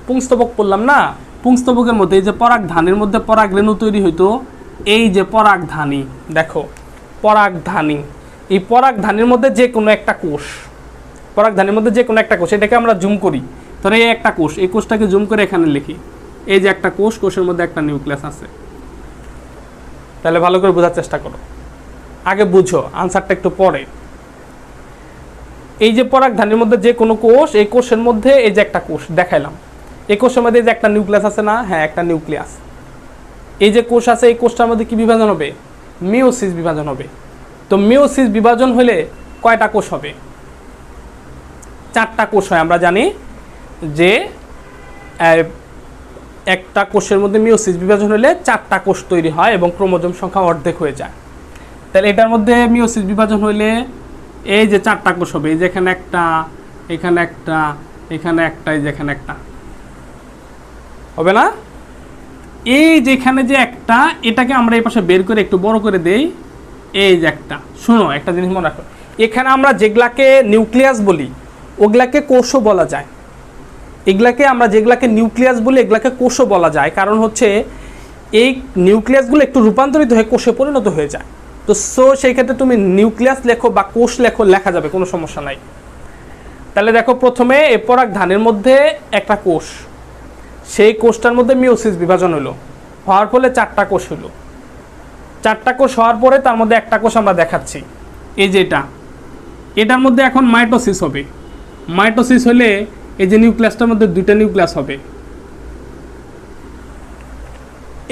পুংস্তবক পড়লাম না, পুংস্তবকের মধ্যে এই যে পরাগধানীর মধ্যে পরাগ রেণু তৈরি হইতো, এই যে পরাগধানী, দেখো পরাগধানী, এই পরাগধানীর মধ্যে যে কোনো একটা কোষ, পরাগধানীর মধ্যে যে কোনো একটা কোষ, এটাকে আমরা জুম করি। তাহলে এই একটা কোষ, এই কোষটাকে জুম করে এখানে লিখি। এই যে একটা কোষ, কোষের মধ্যে একটা নিউক্লিয়াস আছে। তাহলে ভালো করে বোঝার চেষ্টা করো, আগে বুঝো, আনসারটা একটু পরে। এই যে পরাগধানীর মধ্যে যে কোনো কোষ, এই কোষের মধ্যে এই যে একটা কোষ দেখাইলাম, এই কোষের মধ্যে যে একটা নিউক্লিয়াস আছে না? হ্যাঁ, একটা নিউক্লিয়াস। এই যে কোষ আছে, এই কোষটার মধ্যে কি বিভাজন হবে? মিওসিস বিভাজন হবে। তো মিওসিস বিভাজন হলে কয়টা কোষ হবে? 4টা কোষ হয়। আমরা জানি যে একটা কোষের মধ্যে মিওসিস বিভাজন হলে 4টা কোষ তৈরি হয় এবং ক্রোমোজোম সংখ্যা অর্ধেক হয়ে যায়। তাহলে এটার মধ্যে মিওসিস বিভাজন হইলে এই যে 4টা কোষ হবে, এই যে এখানে একটা, এখানে একটা, এখানে একটা, এই যে এখানে একটা, হবে না? এই যে এখানে যে একটা, এটাকে আমরা এই পাশে বের করে একটু বড় করে দেই। এই যে একটা, শোনো একটা জিনিস মনে রাখো, এখানে আমরা যেগুলাকে নিউক্লিয়াস বলি ওগুলাকে কোষও বলা যায়। এগুলাকে আমরা যেগুলাকে নিউক্লিয়াস বলি এগুলাকে কোষও বলা যায়, কারণ হচ্ছে এই নিউক্লিয়াসগুলো একটু রূপান্তরিত হয়ে কোষে পরিণত হয়ে যায়। তো সেই ক্ষেত্রে তুমি নিউক্লিয়াস লেখো বা কোষ লেখো, লেখা যাবে, কোনো সমস্যা নাই। তাহলে দেখো, প্রথমে এই পরাগধানীর মধ্যে একটা কোষ, সেই কোষটার মধ্যে মিওসিস বিভাজন হলো, হওয়ার ফলে 4টা কোষ হলো। 4টা কোষ হওয়ার পরে তার মধ্যে একটা কোষ আমরা দেখাচ্ছি, এই যে এটার মধ্যে এখন মাইটোসিস হবে। মাইটোসিস হলে এই যে নিউক্লিয়াসটার মধ্যে 2টা নিউক্লিয়াস হবে।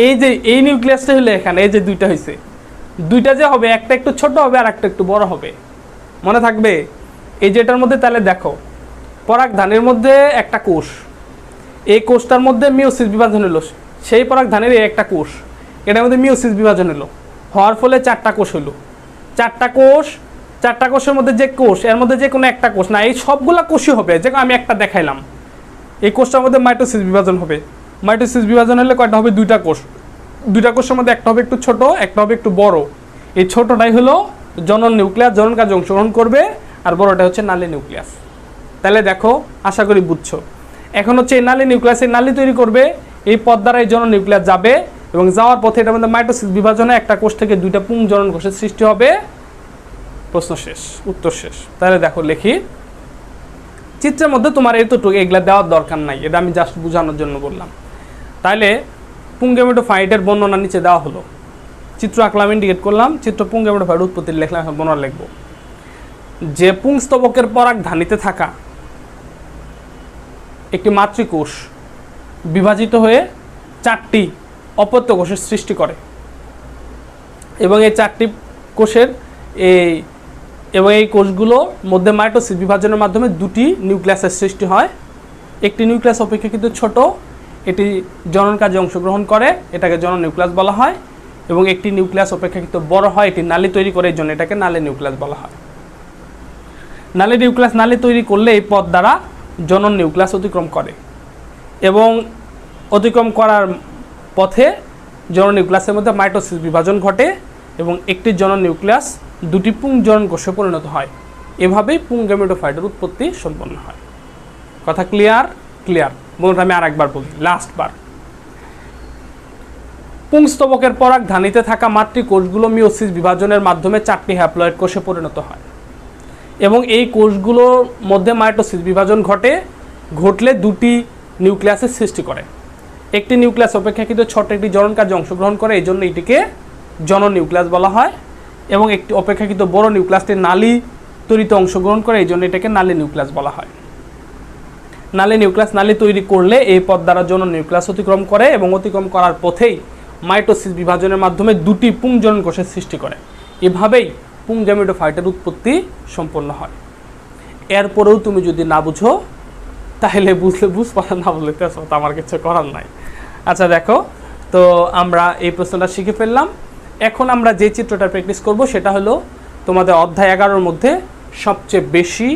এই যে এই নিউক্লিয়াসটা হলে এখানে এই যে 2টা হয়েছে, 2টা যে হবে, একটা একটু ছোট হবে আর একটা একটু বড় হবে, মনে থাকবে? এই যে এটার মধ্যে তাহলে দেখো, পরাগধানীর মধ্যে একটা কোষ, এই কোষটার মধ্যে মিওসিস বিভাজন হলো, সেই পরাগধানীর এই একটা কোষ, এটার মধ্যে মিওসিস বিভাজন হলো, হওয়ার ফলে 4টা কোষ হলো। 4টা কোষ, 4টা কোষের মধ্যে যে কোষ, এর মধ্যে যে কোনো একটা কোষ না, এই সবগুলা কোষই হবে। যে আমি একটা দেখাইলাম, এই কোষটার মধ্যে মাইটোসিস বিভাজন হবে। মাইটোসিস বিভাজন হলে কয়টা হবে? 2টা কোষ। 2টা কোষের মধ্যে একটা হবে একটু ছোট, একটা হবে একটু বড়। এই ছোটটাই হলো জনন নিউক্লিয়াস, জনন কাজে অংশগ্রহণ করবে, আর বড়টা হচ্ছে নালী নিউক্লিয়াস। তাহলে দেখো, আশা করি বুঝছো। এখন হচ্ছে এই নালী নিউক্লিয়াস, এই নালী তৈরি করবে, এই পথ দ্বারা এই জনন নিউক্লিয়াস যাবে, এবং যাওয়ার পথে এটার মধ্যে মাইটোসিস বিভাজনে একটা কোষ থেকে 2টা পুং জনন কোষের সৃষ্টি হবে। প্রশ্ন শেষ, উত্তর শেষ। তাহলে দেখো লিখি, চিত্রের মধ্যে তোমার এতটুকু এগুলা দেওয়ার দরকার নাই, এটা আমি জাস্ট বোঝানোর জন্য বললাম। তাহলে পুংগেমেটোফাইটের বর্ণনা নিচে দেওয়া হলো, চিত্র আঁকলাম, ইন্ডিকেট করলাম, চিত্র পুংগেমেটোফাইট উৎপত্তি লিখলাম, এখন বর্ণনা লিখব যে পুংস্তবকের পরাগধানীতে থাকা একটি মাতৃকোষ বিভাজিত হয়ে 4টি অপত্য কোষের সৃষ্টি করে এবং এই 4টি কোষের এই কোষগুলোর মধ্যে মাইটোসিস বিভাজনের মাধ্যমে 2টি নিউক্লিয়াসের সৃষ্টি হয়। একটি নিউক্লিয়াস অপেক্ষাকৃত ছোট, এটি জনন কাজে অংশগ্রহণ করে, এটাকে জনন নিউক্লিয়াস বলা হয়, এবং একটি নিউক্লিয়াস অপেক্ষাকৃত বড় হয়, এটি নালী তৈরি করে, এই জন্য এটাকে নালী নিউক্লিয়াস বলা হয়। নালী নিউক্লিয়াস নালী তৈরি করলে এই পথ দ্বারা জনন নিউক্লিয়াস অতিক্রম করে এবং অতিক্রম করার পথে জনন নিউক্লিয়াসের মধ্যে মাইটোসিস বিভাজন ঘটে এবং একটি জনন নিউক্লিয়াস 2টি পুংজনন কোষে পরিণত হয়। এভাবেই পুংগেমেটোফাইটের উৎপত্তি সম্পন্ন হয়। কথা ক্লিয়ার? ক্লিয়ার। বলুন, আমি আরেকবার বলি, লাস্টবার। পুংস্তবকের পরাগধানীতে থাকা মাতৃকোষগুলো মিওসিস বিভাজনের মাধ্যমে 4টি হ্যাপ্লয়েড কোষে পরিণত হয় এবং এই কোষগুলোর মধ্যে মাইটোসিস বিভাজন ঘটলে 2টি নিউক্লিয়াসের সৃষ্টি করে। একটি নিউক্লিয়াস অপেক্ষাকৃত ছোট, একটি জনন কাজে অংশগ্রহণ করে, এই জন্য এটিকে জনন নিউক্লিয়াস বলা হয়, এবং একটি অপেক্ষাকৃত বড় নিউক্লিয়াসটি নালী তৈরিতে অংশগ্রহণ করে, এই জন্য এটাকে নালী নিউক্লিয়াস বলা হয়। নালী নিউক্লিয়াস নালী তৈরি করলে এই পথ দ্বারা জনন নিউক্লিয়াস অতিক্রম করে এবং অতিক্রম করার পথেই মাইটোসিস বিভাজনের মাধ্যমে 2টি পুংজনন কোষের সৃষ্টি করে। এভাবেই পুংগেমেটোফাইটের উৎপত্তি সম্পন্ন হয়। এরপরেও তুমি যদি না বুঝো তাহলে বুঝবা, না বুঝলে তো আমার কিছু করার নাই। আচ্ছা দেখো, তো আমরা এই প্রশ্নটা শিখে ফেললাম। এখন আমরা যে চিত্রটা প্র্যাকটিস করব সেটা হলো তোমাদের অধ্যায় 11-র মধ্যে সবচেয়ে বেশি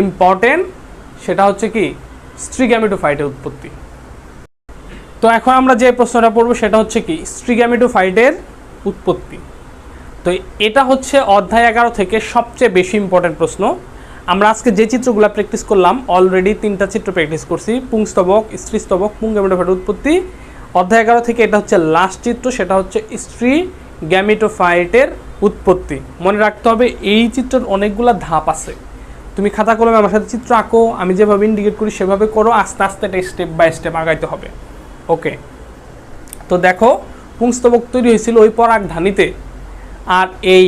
ইম্পর্টেন্ট, সেটা হচ্ছে কি স্ত্রী গ্যামেটোফাইটের উৎপত্তি। তো এখন আমরা যে প্রশ্নটা পড়ব সেটা হচ্ছে কি স্ত্রী গ্যামেটোফাইটের উৎপত্তি। তো এটা হচ্ছে অধ্যায় 11 থেকে সবচেয়ে বেশি ইম্পর্টেন্ট প্রশ্ন। আমরা আজকে যে চিত্রগুলো প্র্যাকটিস করলাম, অলরেডি 3টা চিত্র প্র্যাকটিস করছি, পুংস্তবক, স্ত্রীস্তবক, পুংগেমেটোফাইটের উৎপত্তি। অধ্যায় 11 থেকে এটা হচ্ছে লাস্ট চিত্র, সেটা হচ্ছে স্ত্রী গ্যামেটোফাইটের উৎপত্তি। মনে রাখতে হবে এই চিত্রের অনেকগুলো ধাপ আছে। তুমি খাতা কলমে আমার সাথে চিত্র আঁকো, আমি যেভাবে ইন্ডিকেট করি সেভাবে করো, আস্তে আস্তে এটা স্টেপ বাই স্টেপ আগাইতে হবে। ওকে, তো দেখো পুংস্তবক তৈরি হয়েছিল ওই পরাগধানীতে, আর এই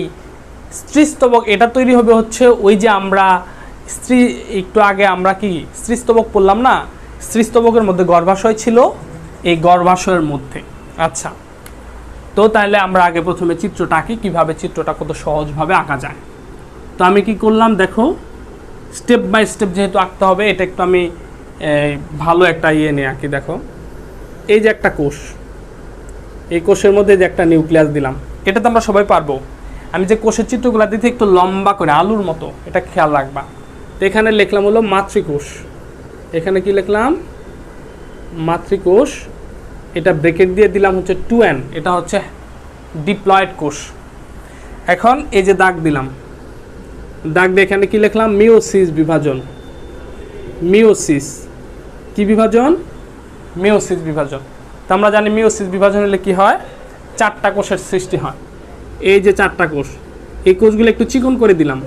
স্ত্রীস্তবক এটা তৈরি হবে হচ্ছে ওই যে আমরা একটু আগে আমরা কি স্ত্রীস্তবক পড়লাম না, স্ত্রীস্তবকের মধ্যে গর্ভাশয় ছিল, এই গর্ভাশয়ের মধ্যে। আচ্ছা, তো তাহলে আমরা আগে প্রথমে চিত্রটা আঁকি, কীভাবে চিত্রটা কত সহজভাবে আঁকা যায়। তো আমি কি করলাম দেখো, স্টেপ বাই স্টেপ যেহেতু আঁকতে হবে, এটা একটু আমি ভালো একটা নিয়ে আঁকি। দেখো এই যে একটা কোষ, এই কোষের মধ্যে যে একটা নিউক্লিয়াস দিলাম, এটা তো আমরা সবাই পারবো। আমি যে কোষের চিত্রগুলো দিতে একটু লম্বা করে আলুর মতো, এটা খেয়াল রাখবা। তো এখানে লিখলাম হলো মাতৃকোষ, এখানে কি লিখলাম মাতৃকোষ, এটা ব্রেকেট দিয়ে দিলাম হচ্ছে 2n, এটা হচ্ছে ডিপ্লয়েড কোষ। এখন এই যে দাগ দিলাম, দাগ দিয়ে এখানে কি লিখলাম মিওসিস বিভাজন, মিওসিস কি বিভাজন, মিওসিস বিভাজন। তো আমরা জানি মিওসিস বিভাজন হলে কি হয়, 4টা কোষের সৃষ্টি হয়। এই যে 4টা কোষ, এই কোষগুলো একটু চিকন করে দিলাম,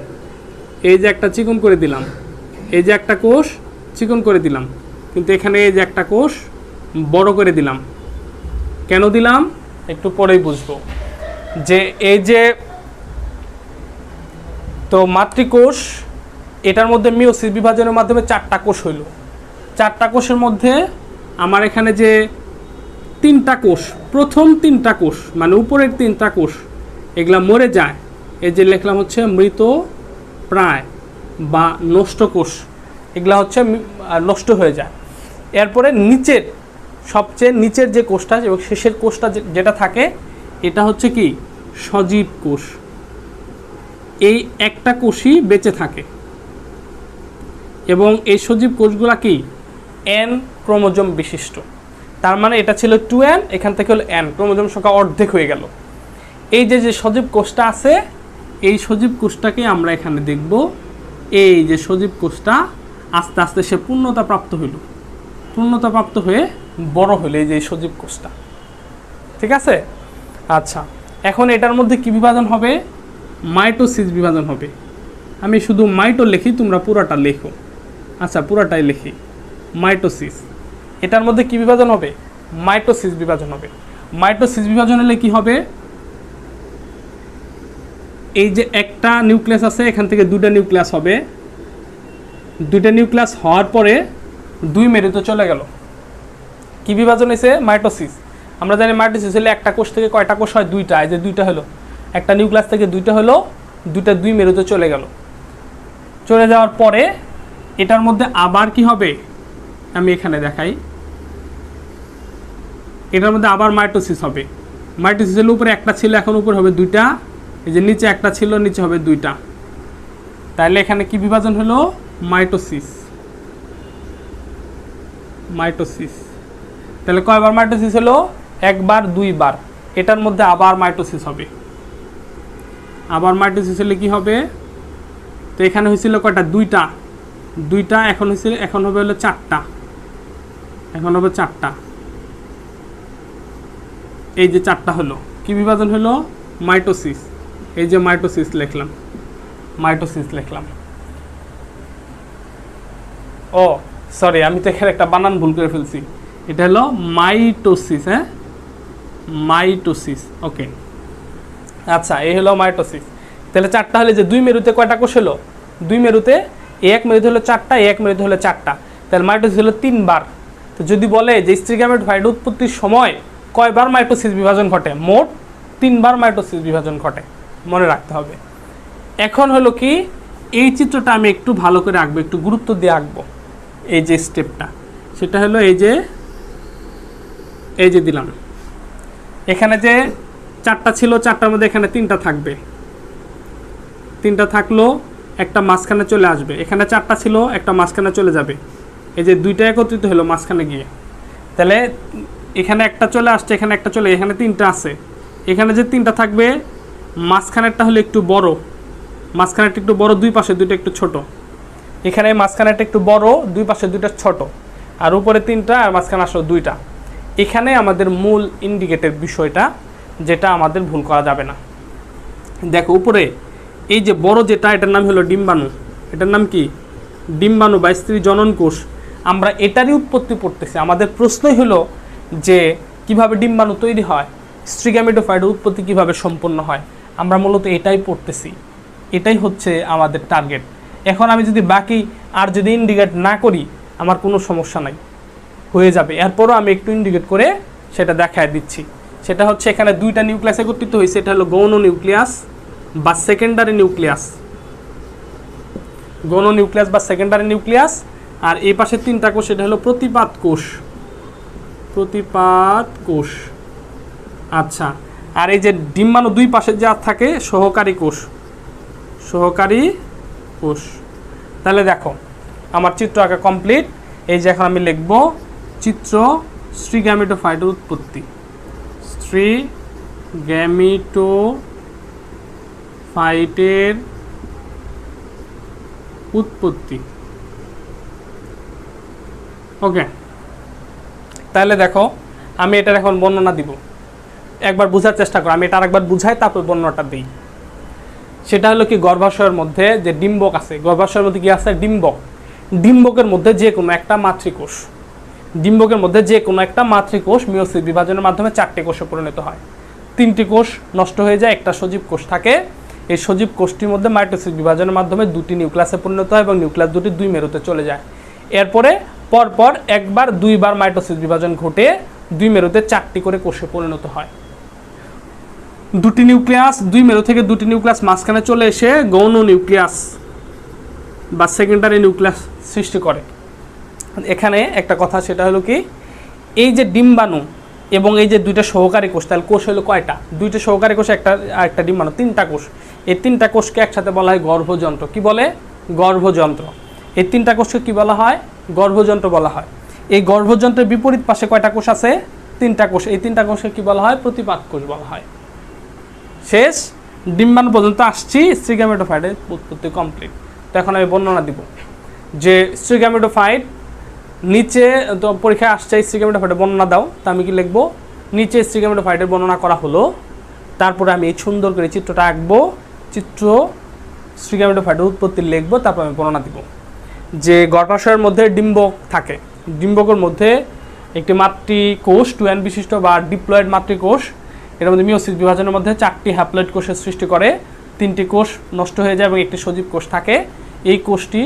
এই যে একটা চিকন করে দিলাম, এই যে একটা কোষ চিকন করে দিলাম, কিন্তু এখানে এই যে একটা কোষ বড় করে দিলাম। কেন দিলাম একটু পরেই বুঝবো। যে এই যে তো মাতৃকোষ, এটার মধ্যে মিওসিস বিভাজনের মাধ্যমে 4টা কোষ হইল। 4টা কোষের মধ্যে আমার এখানে যে 3টা কোষ, প্রথম 3টা কোষ মানে উপরের 3টা কোষ, এগুলা মরে যায়। এই যে লিখলাম হচ্ছে মৃত প্রায় বা নষ্ট কোষ, এগুলা হচ্ছে নষ্ট হয়ে যায়। এরপরে নিচের সবচেয়ে নিচের যে কোষটা এবং শেষের কোষটা যেটা থাকে, এটা হচ্ছে কি সজীব কোষ। এই একটা কোষই বেঁচে থাকে এবং এই সজীব কোষগুলা কি n ক্রোমোজোম বিশিষ্ট। তার মানে এটা ছিল 2n, এখান থেকে হলো n, ক্রোমোজোম সংখ্যা অর্ধেক হয়ে গেল। এই যে সজীব কোষটা আছে, এই সজীব কোষটাকে আমরা এখানে দেখব। এই যে সজীব কোষটা আস্তে আস্তে সে পূর্ণতা প্রাপ্ত হইল, পূর্ণতা প্রাপ্ত হয়ে বড় হইল এই যে সজীব কোষটা। ঠিক আছে? আচ্ছা, এখন এটার মধ্যে কি বিভাজন হবে, মাইটোসিস বিভাজন হবে। আমি শুধু মাইটো লিখি, তোমরা পুরোটা লেখো। আচ্ছা পুরাটাই লিখি, মাইটোসিস। এটার মধ্যে কি বিভাজন হবে? মাইটোসিস বিভাজন হবে। মাইটোসিস বিভাজন হলে কি হবে? এই যে একটা নিউক্লিয়াস আছে, এখান থেকে দুটা নিউক্লিয়াস হবে, দুইটা নিউক্লিয়াস হওয়ার পরে দুই মেরুতে চলে গেল। কি বিভাজন হয়েছে? মাইটোসিস। আমরা জানি মাইটোসিস হলে একটা কোষ থেকে কয়টা কোষ হয়? দুইটা। এই যে দুইটা হলো, একটা নিউক্লিয়াস থেকে দুইটা হলো, দুইটা দুই মেরুতে চলে গেল। চলে যাওয়ার পরে এটার মধ্যে আবার কি হবে আমি এখানে দেখাই, এটার মধ্যে আবার মাইটোসিস হবে। মাইটোসিস হলে উপরে একটা ছিল, এখন উপরে হবে দুইটা, এই যে নিচে একটা ছিল, নিচে হবে দুইটা। তাহলে এখানে কি বিভাজন হলো? মাইটোসিস। মাইটোসিস। তাহলে কয়বার মাইটোসিস হলো? একবার, দুইবার। এটার মধ্যে আবার মাইটোসিস হবে। আবার মাইটোসিস হলে কি হবে? তো এখানে হয়েছিল কয়টা? দুইটা। দুইটা এখন হয়েছিল, এখন হবে হলো চারটা, এখন হবে চারটা। এই যে চারটা হলো, কি বিভাজন হলো? মাইটোসিস। এই যে মাইটোসিস লিখলাম, মাইটোসিস লিখলাম। ও সরি, আমি তো এখানে একটা বানান ভুল করে ফেলছি। এটা হলো মাইটোসিস। হ্যাঁ, মাইটোসিস। ওকে, আচ্ছা এই হলো মাইটোসিস। তাহলে চারটা হলে যে দুই মেরুতে কয়টা কোষ হলো? দুই মেরুতে, এক মেরুতে হলো চারটা, এক মেরুতে হলো চারটা। তাহলে মাইটোসিস হলো তিনবার। তো যদি বলে যে স্ত্রী গ্যামেটোফাইট উৎপত্তির সময় কয়বার মাইটোসিস বিভাজন ঘটে? মোট তিনবার মাইটোসিস বিভাজন ঘটে, মনে রাখতে হবে। এখন হলো কি, এই চিত্রটা আমি একটু ভালো করে আঁকবো, একটু গুরুত্ব দিয়ে আঁকবো। এই যে স্টেপটা, সেটা হলো এই যে দিলাম, এখানে যে চারটা ছিল, চারটার মধ্যে এখানে তিনটা থাকবে, তিনটা থাকলো, একটা মাঝখানে চলে আসবে। এখানে চারটা ছিল, একটা মাঝখানে চলে যাবে। এই যে দুইটা একত্রিত হলো মাঝখানে গিয়ে, তাহলে এখানে একটা চলে আসছে, এখানে একটা চলে, এখানে তিনটা আছে। এখানে যে তিনটা থাকবে, মাঝখানেরটা হলো একটু বড়, মাঝখানেরটা একটু বড়, দুই পাশে দুইটা একটু ছোট। এখানে মাঝখানেরটা একটু বড়, দুই পাশে দুইটা ছোট, আর উপরে তিনটা, আর মাঝখানে আসলো দুইটা। এখানে আমাদের মূল ইন্ডিকেটের বিষয়টা, যেটা আমাদের ভুল করা যাবে না। দেখো উপরে এই যে বড় যেটা, এটার নাম হলো ডিম্বাণু। এটার নাম কি? ডিম্বাণু বা স্ত্রী জনন কোষ। আমরা এটারই উৎপত্তি পড়তেছি। আমাদের প্রশ্নই হলো যে কিভাবে ডিম্বাণু তৈরি হয়, স্ত্রী গ্যামেটোফাইটের উৎপত্তি কিভাবে সম্পন্ন হয়। আমরা মূলত এটাই পড়তেছি, এটাই হচ্ছে আমাদের টার্গেট। এখন আমি যদি বাকি আর যদি ইন্ডিকেট না করি, আমার কোনো সমস্যা নাই, হয়ে যাবে। এরপরও আমি একটু ইন্ডিকেট করে সেটা দেখায় দিচ্ছি। সেটা হচ্ছে এখানে দুইটা নিউক্লিয়াস একত্রিত হয়েছে, এটা হলো গৌণ নিউক্লিয়াস বা সেকেন্ডারি নিউক্লিয়াস, গৌণ নিউক্লিয়াস বা সেকেন্ডারি নিউক্লিয়াস। আর এই পাশে তিনটা কোষ, এটা হলো প্রতিপাদ কোষ, প্রতিপাদ কোষ। আচ্ছা, আর এই যে ডিম্বাণু দুই পাশে যা থাকে, সহকারী কোষ, সহকারী কোষ। তাহলে দেখো আমার চিত্র আঁকা কমপ্লিট। এই যে এখন আমি লিখব চিত্র স্ত্রী গ্যামেটোফাইটের উৎপত্তি, স্ত্রী গ্যামেটোফাইটের উৎপত্তি। ওকে, তাহলে দেখো আমি এটার এখন বর্ণনা দিব, একবার বোঝার চেষ্টা করো। আমি এটা আরেকবার বুঝাই, তারপর বর্ণনাটা দিই। সেটা হলো কি, গর্ভাশয়ের মধ্যে যে ডিম্বক আছে, গর্ভাশয়ের মধ্যে কি আছে? ডিম্বক। ডিম্বকের মধ্যে যে কোনো একটা মাতৃকোষ, ডিম্বকের মধ্যে যে কোনো একটা মাতৃকোষ মিয়োসিস বিভাজনের মাধ্যমে চারটি কোষে পরিণত হয়। তিনটি কোষ নষ্ট হয়ে যায়, একটা সজীব কোষ থাকে। এই সজীব কোষটির মধ্যে মাইটোসিস বিভাজনের মাধ্যমে দুটি নিউক্লিয়াসে পরিণত হয় এবং নিউক্লিয়াস দুটি দুই মেরুতে চলে যায়। এরপরে পরপর একবার দুইবার মাইটোসিস বিভাজন ঘটে দুই মেরুতে চারটি করে কোষে পরিণত হয়। দুটি নিউক্লিয়াস, দুই মেরু থেকে দুটি নিউক্লিয়াস মাঝখানে চলে এসে গৌণ নিউক্লিয়াস বা সেকেন্ডারি নিউক্লিয়াস সৃষ্টি করে। এখানে একটা কথা, সেটা হলো কি, এই যে ডিম্বাণু এবং এই যে দুইটা সহকারী কোষ, তাহলে কোষ হলো কয়টা? দুইটা সহকারী কোষ, একটা ডিম্বাণু, তিনটা কোষ। এই তিনটা কোষকে একসাথে বলা হয় গর্ভযন্ত্র। কি বলে? গর্ভযন্ত্র। এই তিনটা কোষকে কি বলা হয়? গর্ভযন্ত্র বলা হয়। এই গর্ভযন্ত্রের বিপরীত পাশে কয়টা কোষ আছে? তিনটা কোষ। এই তিনটা কোষকে কি বলা হয়? প্রতিপাদ কোষ বলা হয়। শেষ, ডিম্বাণু পর্যন্ত আসছি, স্ত্রী গ্যামেটোফাইটের উৎপত্তি কমপ্লিট। তো এখন আমি বর্ণনা দিব যে স্ত্রী গ্যামেটোফাইট, নিচে তো পরীক্ষায় আসছে স্ত্রী গ্যামেটোফাইটের বর্ণনা দাও, তা আমি কি লিখবো? নিচে স্ত্রী গ্যামেটোফাইটের বর্ণনা করা হলো, তারপরে আমি এই সুন্দর করে চিত্রটা আঁকবো, চিত্র স্ত্রী গ্যামেটোফাইটের উৎপত্তি লিখবো, তারপর আমি বর্ণনা দিব। যে গর্ভাশয়ের মধ্যে ডিম্বক থাকে, ডিম্বকের মধ্যে একটি মাতৃকোষ 2n বিশিষ্ট বা ডিপ্লয়েড মাতৃকোষ, এর মধ্যে মিওসিস বিভাজনের মধ্যে 4টি হ্যাপ্লয়েড কোষের সৃষ্টি করে, 3টি কোষ নষ্ট হয়ে যায় এবং একটি সজীব কোষ থাকে। এই কোষটি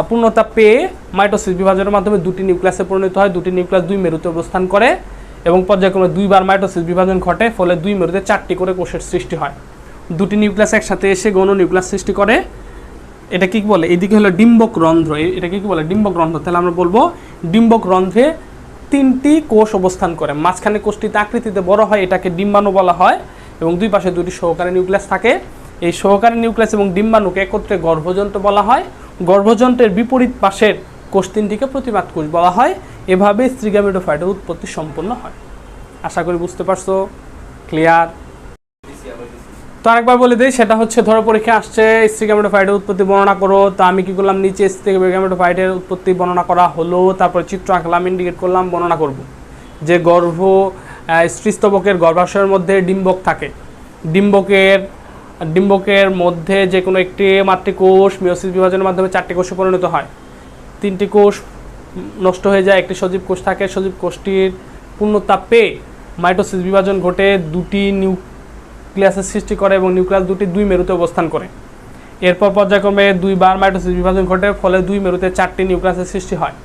পূর্ণতা পেয়ে মাইটোসিস বিভাজনের মাধ্যমে 2টি নিউক্লিয়াসে পরিণত হয়। 2টি নিউক্লিয়াস 2 মেরুতে অবস্থান করে এবং পর্যায়ক্রমে 2বার মাইটোসিস বিভাজন ঘটে, ফলে 2 মেরুতে 4টি করে কোষের সৃষ্টি হয়। 2টি নিউক্লিয়াস একসাথে এসে গৌণ নিউক্লিয়াস সৃষ্টি করে। এটা কি বলে? এইদিকে হলো ডিম্বক রন্ধ্র, এটা কি বলে? ডিম্বক রন্ধ্র। তাহলে আমরা বলবো ডিম্বক রন্ধ্রে 3টি কোষ অবস্থান করে, মাঝখানে কোষটিতে আকৃতিতে বড় হয়, এটাকে ডিম্বাণু বলা হয় এবং দুই পাশে 2টি সহকারী নিউক্লিয়াস থাকে। এই সহকারী নিউক্লিয়াস এবং ডিম্বাণুকে একত্রে গর্ভযন্ত্র বলা হয়। গর্ভযন্ত্রের বিপরীত পাশের কোষ 3টিকে প্রতিপাদ কোষ বলা হয়। এভাবে স্ত্রী গ্যামেটোফাইটের উৎপত্তি সম্পন্ন হয়। আশা করি বুঝতে পারছো, ক্লিয়ার? তো আরেকবার বলে দিই, সেটা হচ্ছে ধরো পরীক্ষা আসছে স্ত্রী গ্যামেটোফাইটের উৎপত্তি বর্ণনা করো। তো আমি কি করলাম, নিচে স্ত্রী গ্যামেটোফাইটের উৎপত্তি বর্ণনা করা হলো, তারপর চিত্র আঁকলাম, ইন্ডিকেট করলাম, বর্ণনা করব যে স্ত্রীস্তবকের গর্ভাশয়ের মধ্যে ডিম্বক থাকে, ডিম্বকের মধ্যে যে কোনো একটি মাতৃকোষ মিওসিস বিভাজনের মাধ্যমে 4টি কোষে পরিণত হয়, 3টি কোষ নষ্ট হয়ে যায়, একটি সজীব কোষ থাকে। সজীব কোষটির পূর্ণতা পেয়ে মাইটোসিস বিভাজন ঘটে, 2টি নিউক্লিয়াসের সৃষ্টি করে এবং নিউক্লিয়াস 2টি 2 মেরুতে অবস্থান করে। এরপর পর্যায়ক্রমে 2বার মাইটোসিস বিভাজন ঘটে, ফলে 2 মেরুতে 4টি নিউক্লিয়াসের সৃষ্টি হয়।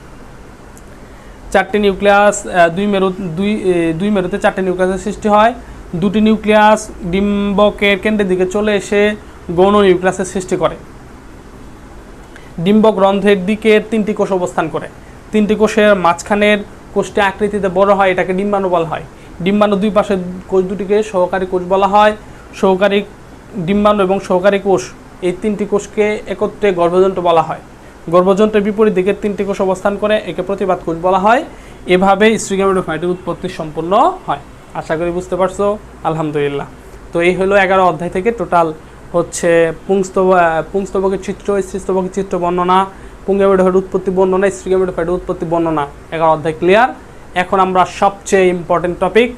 4টি নিউক্লিয়াস 2 মেরুতে 4টি নিউক্লিয়াসের সৃষ্টি হয়। 2টি নিউক্লিয়াস ডিম্বকের কেন্দ্রের দিকে চলে এসে গৌণ নিউক্লিয়াসের সৃষ্টি করে। ডিম্বক রন্ধ্রের দিকে 3টি কোষ অবস্থান করে, 3টি কোষের মাঝখানের কোষটি আকৃতিতে বড় হয়, এটাকে ডিম্বাণু বলা হয়। ডিম্বাণু দুই পাশের কোষ দুটিকে সহকারী কোষ বলা হয়। সহকারী ডিম্বাণু এবং সহকারী কোষ, এই 3টি কোষকে একত্রে গর্ভযন্ত্র বলা হয়। গর্ভযন্ত্রের বিপরীত দিকে 3টি কোষ অবস্থান করে, একে প্রতিপাদ কোষ বলা হয়। এভাবে স্ত্রী গ্যামেটোফাইটের উৎপত্তি সম্পন্ন হয়। আশা করি বুঝতে পারছো, আলহামদুলিল্লাহ। তো এই হলো 11 অধ্যায় থেকে টোটাল হচ্ছে পুংস্তবকের চিত্র, স্ত্রীস্তবকের চিত্র বর্ণনা, পুং গ্যামেটোফাইটের উৎপত্তি বর্ণনা, স্ত্রী গ্যামেটোফাইটের উৎপত্তি বর্ণনা, 11 অধ্যায় ক্লিয়ার। এখন আমরা সবচেয়ে ইম্পর্টেন্ট টপিক,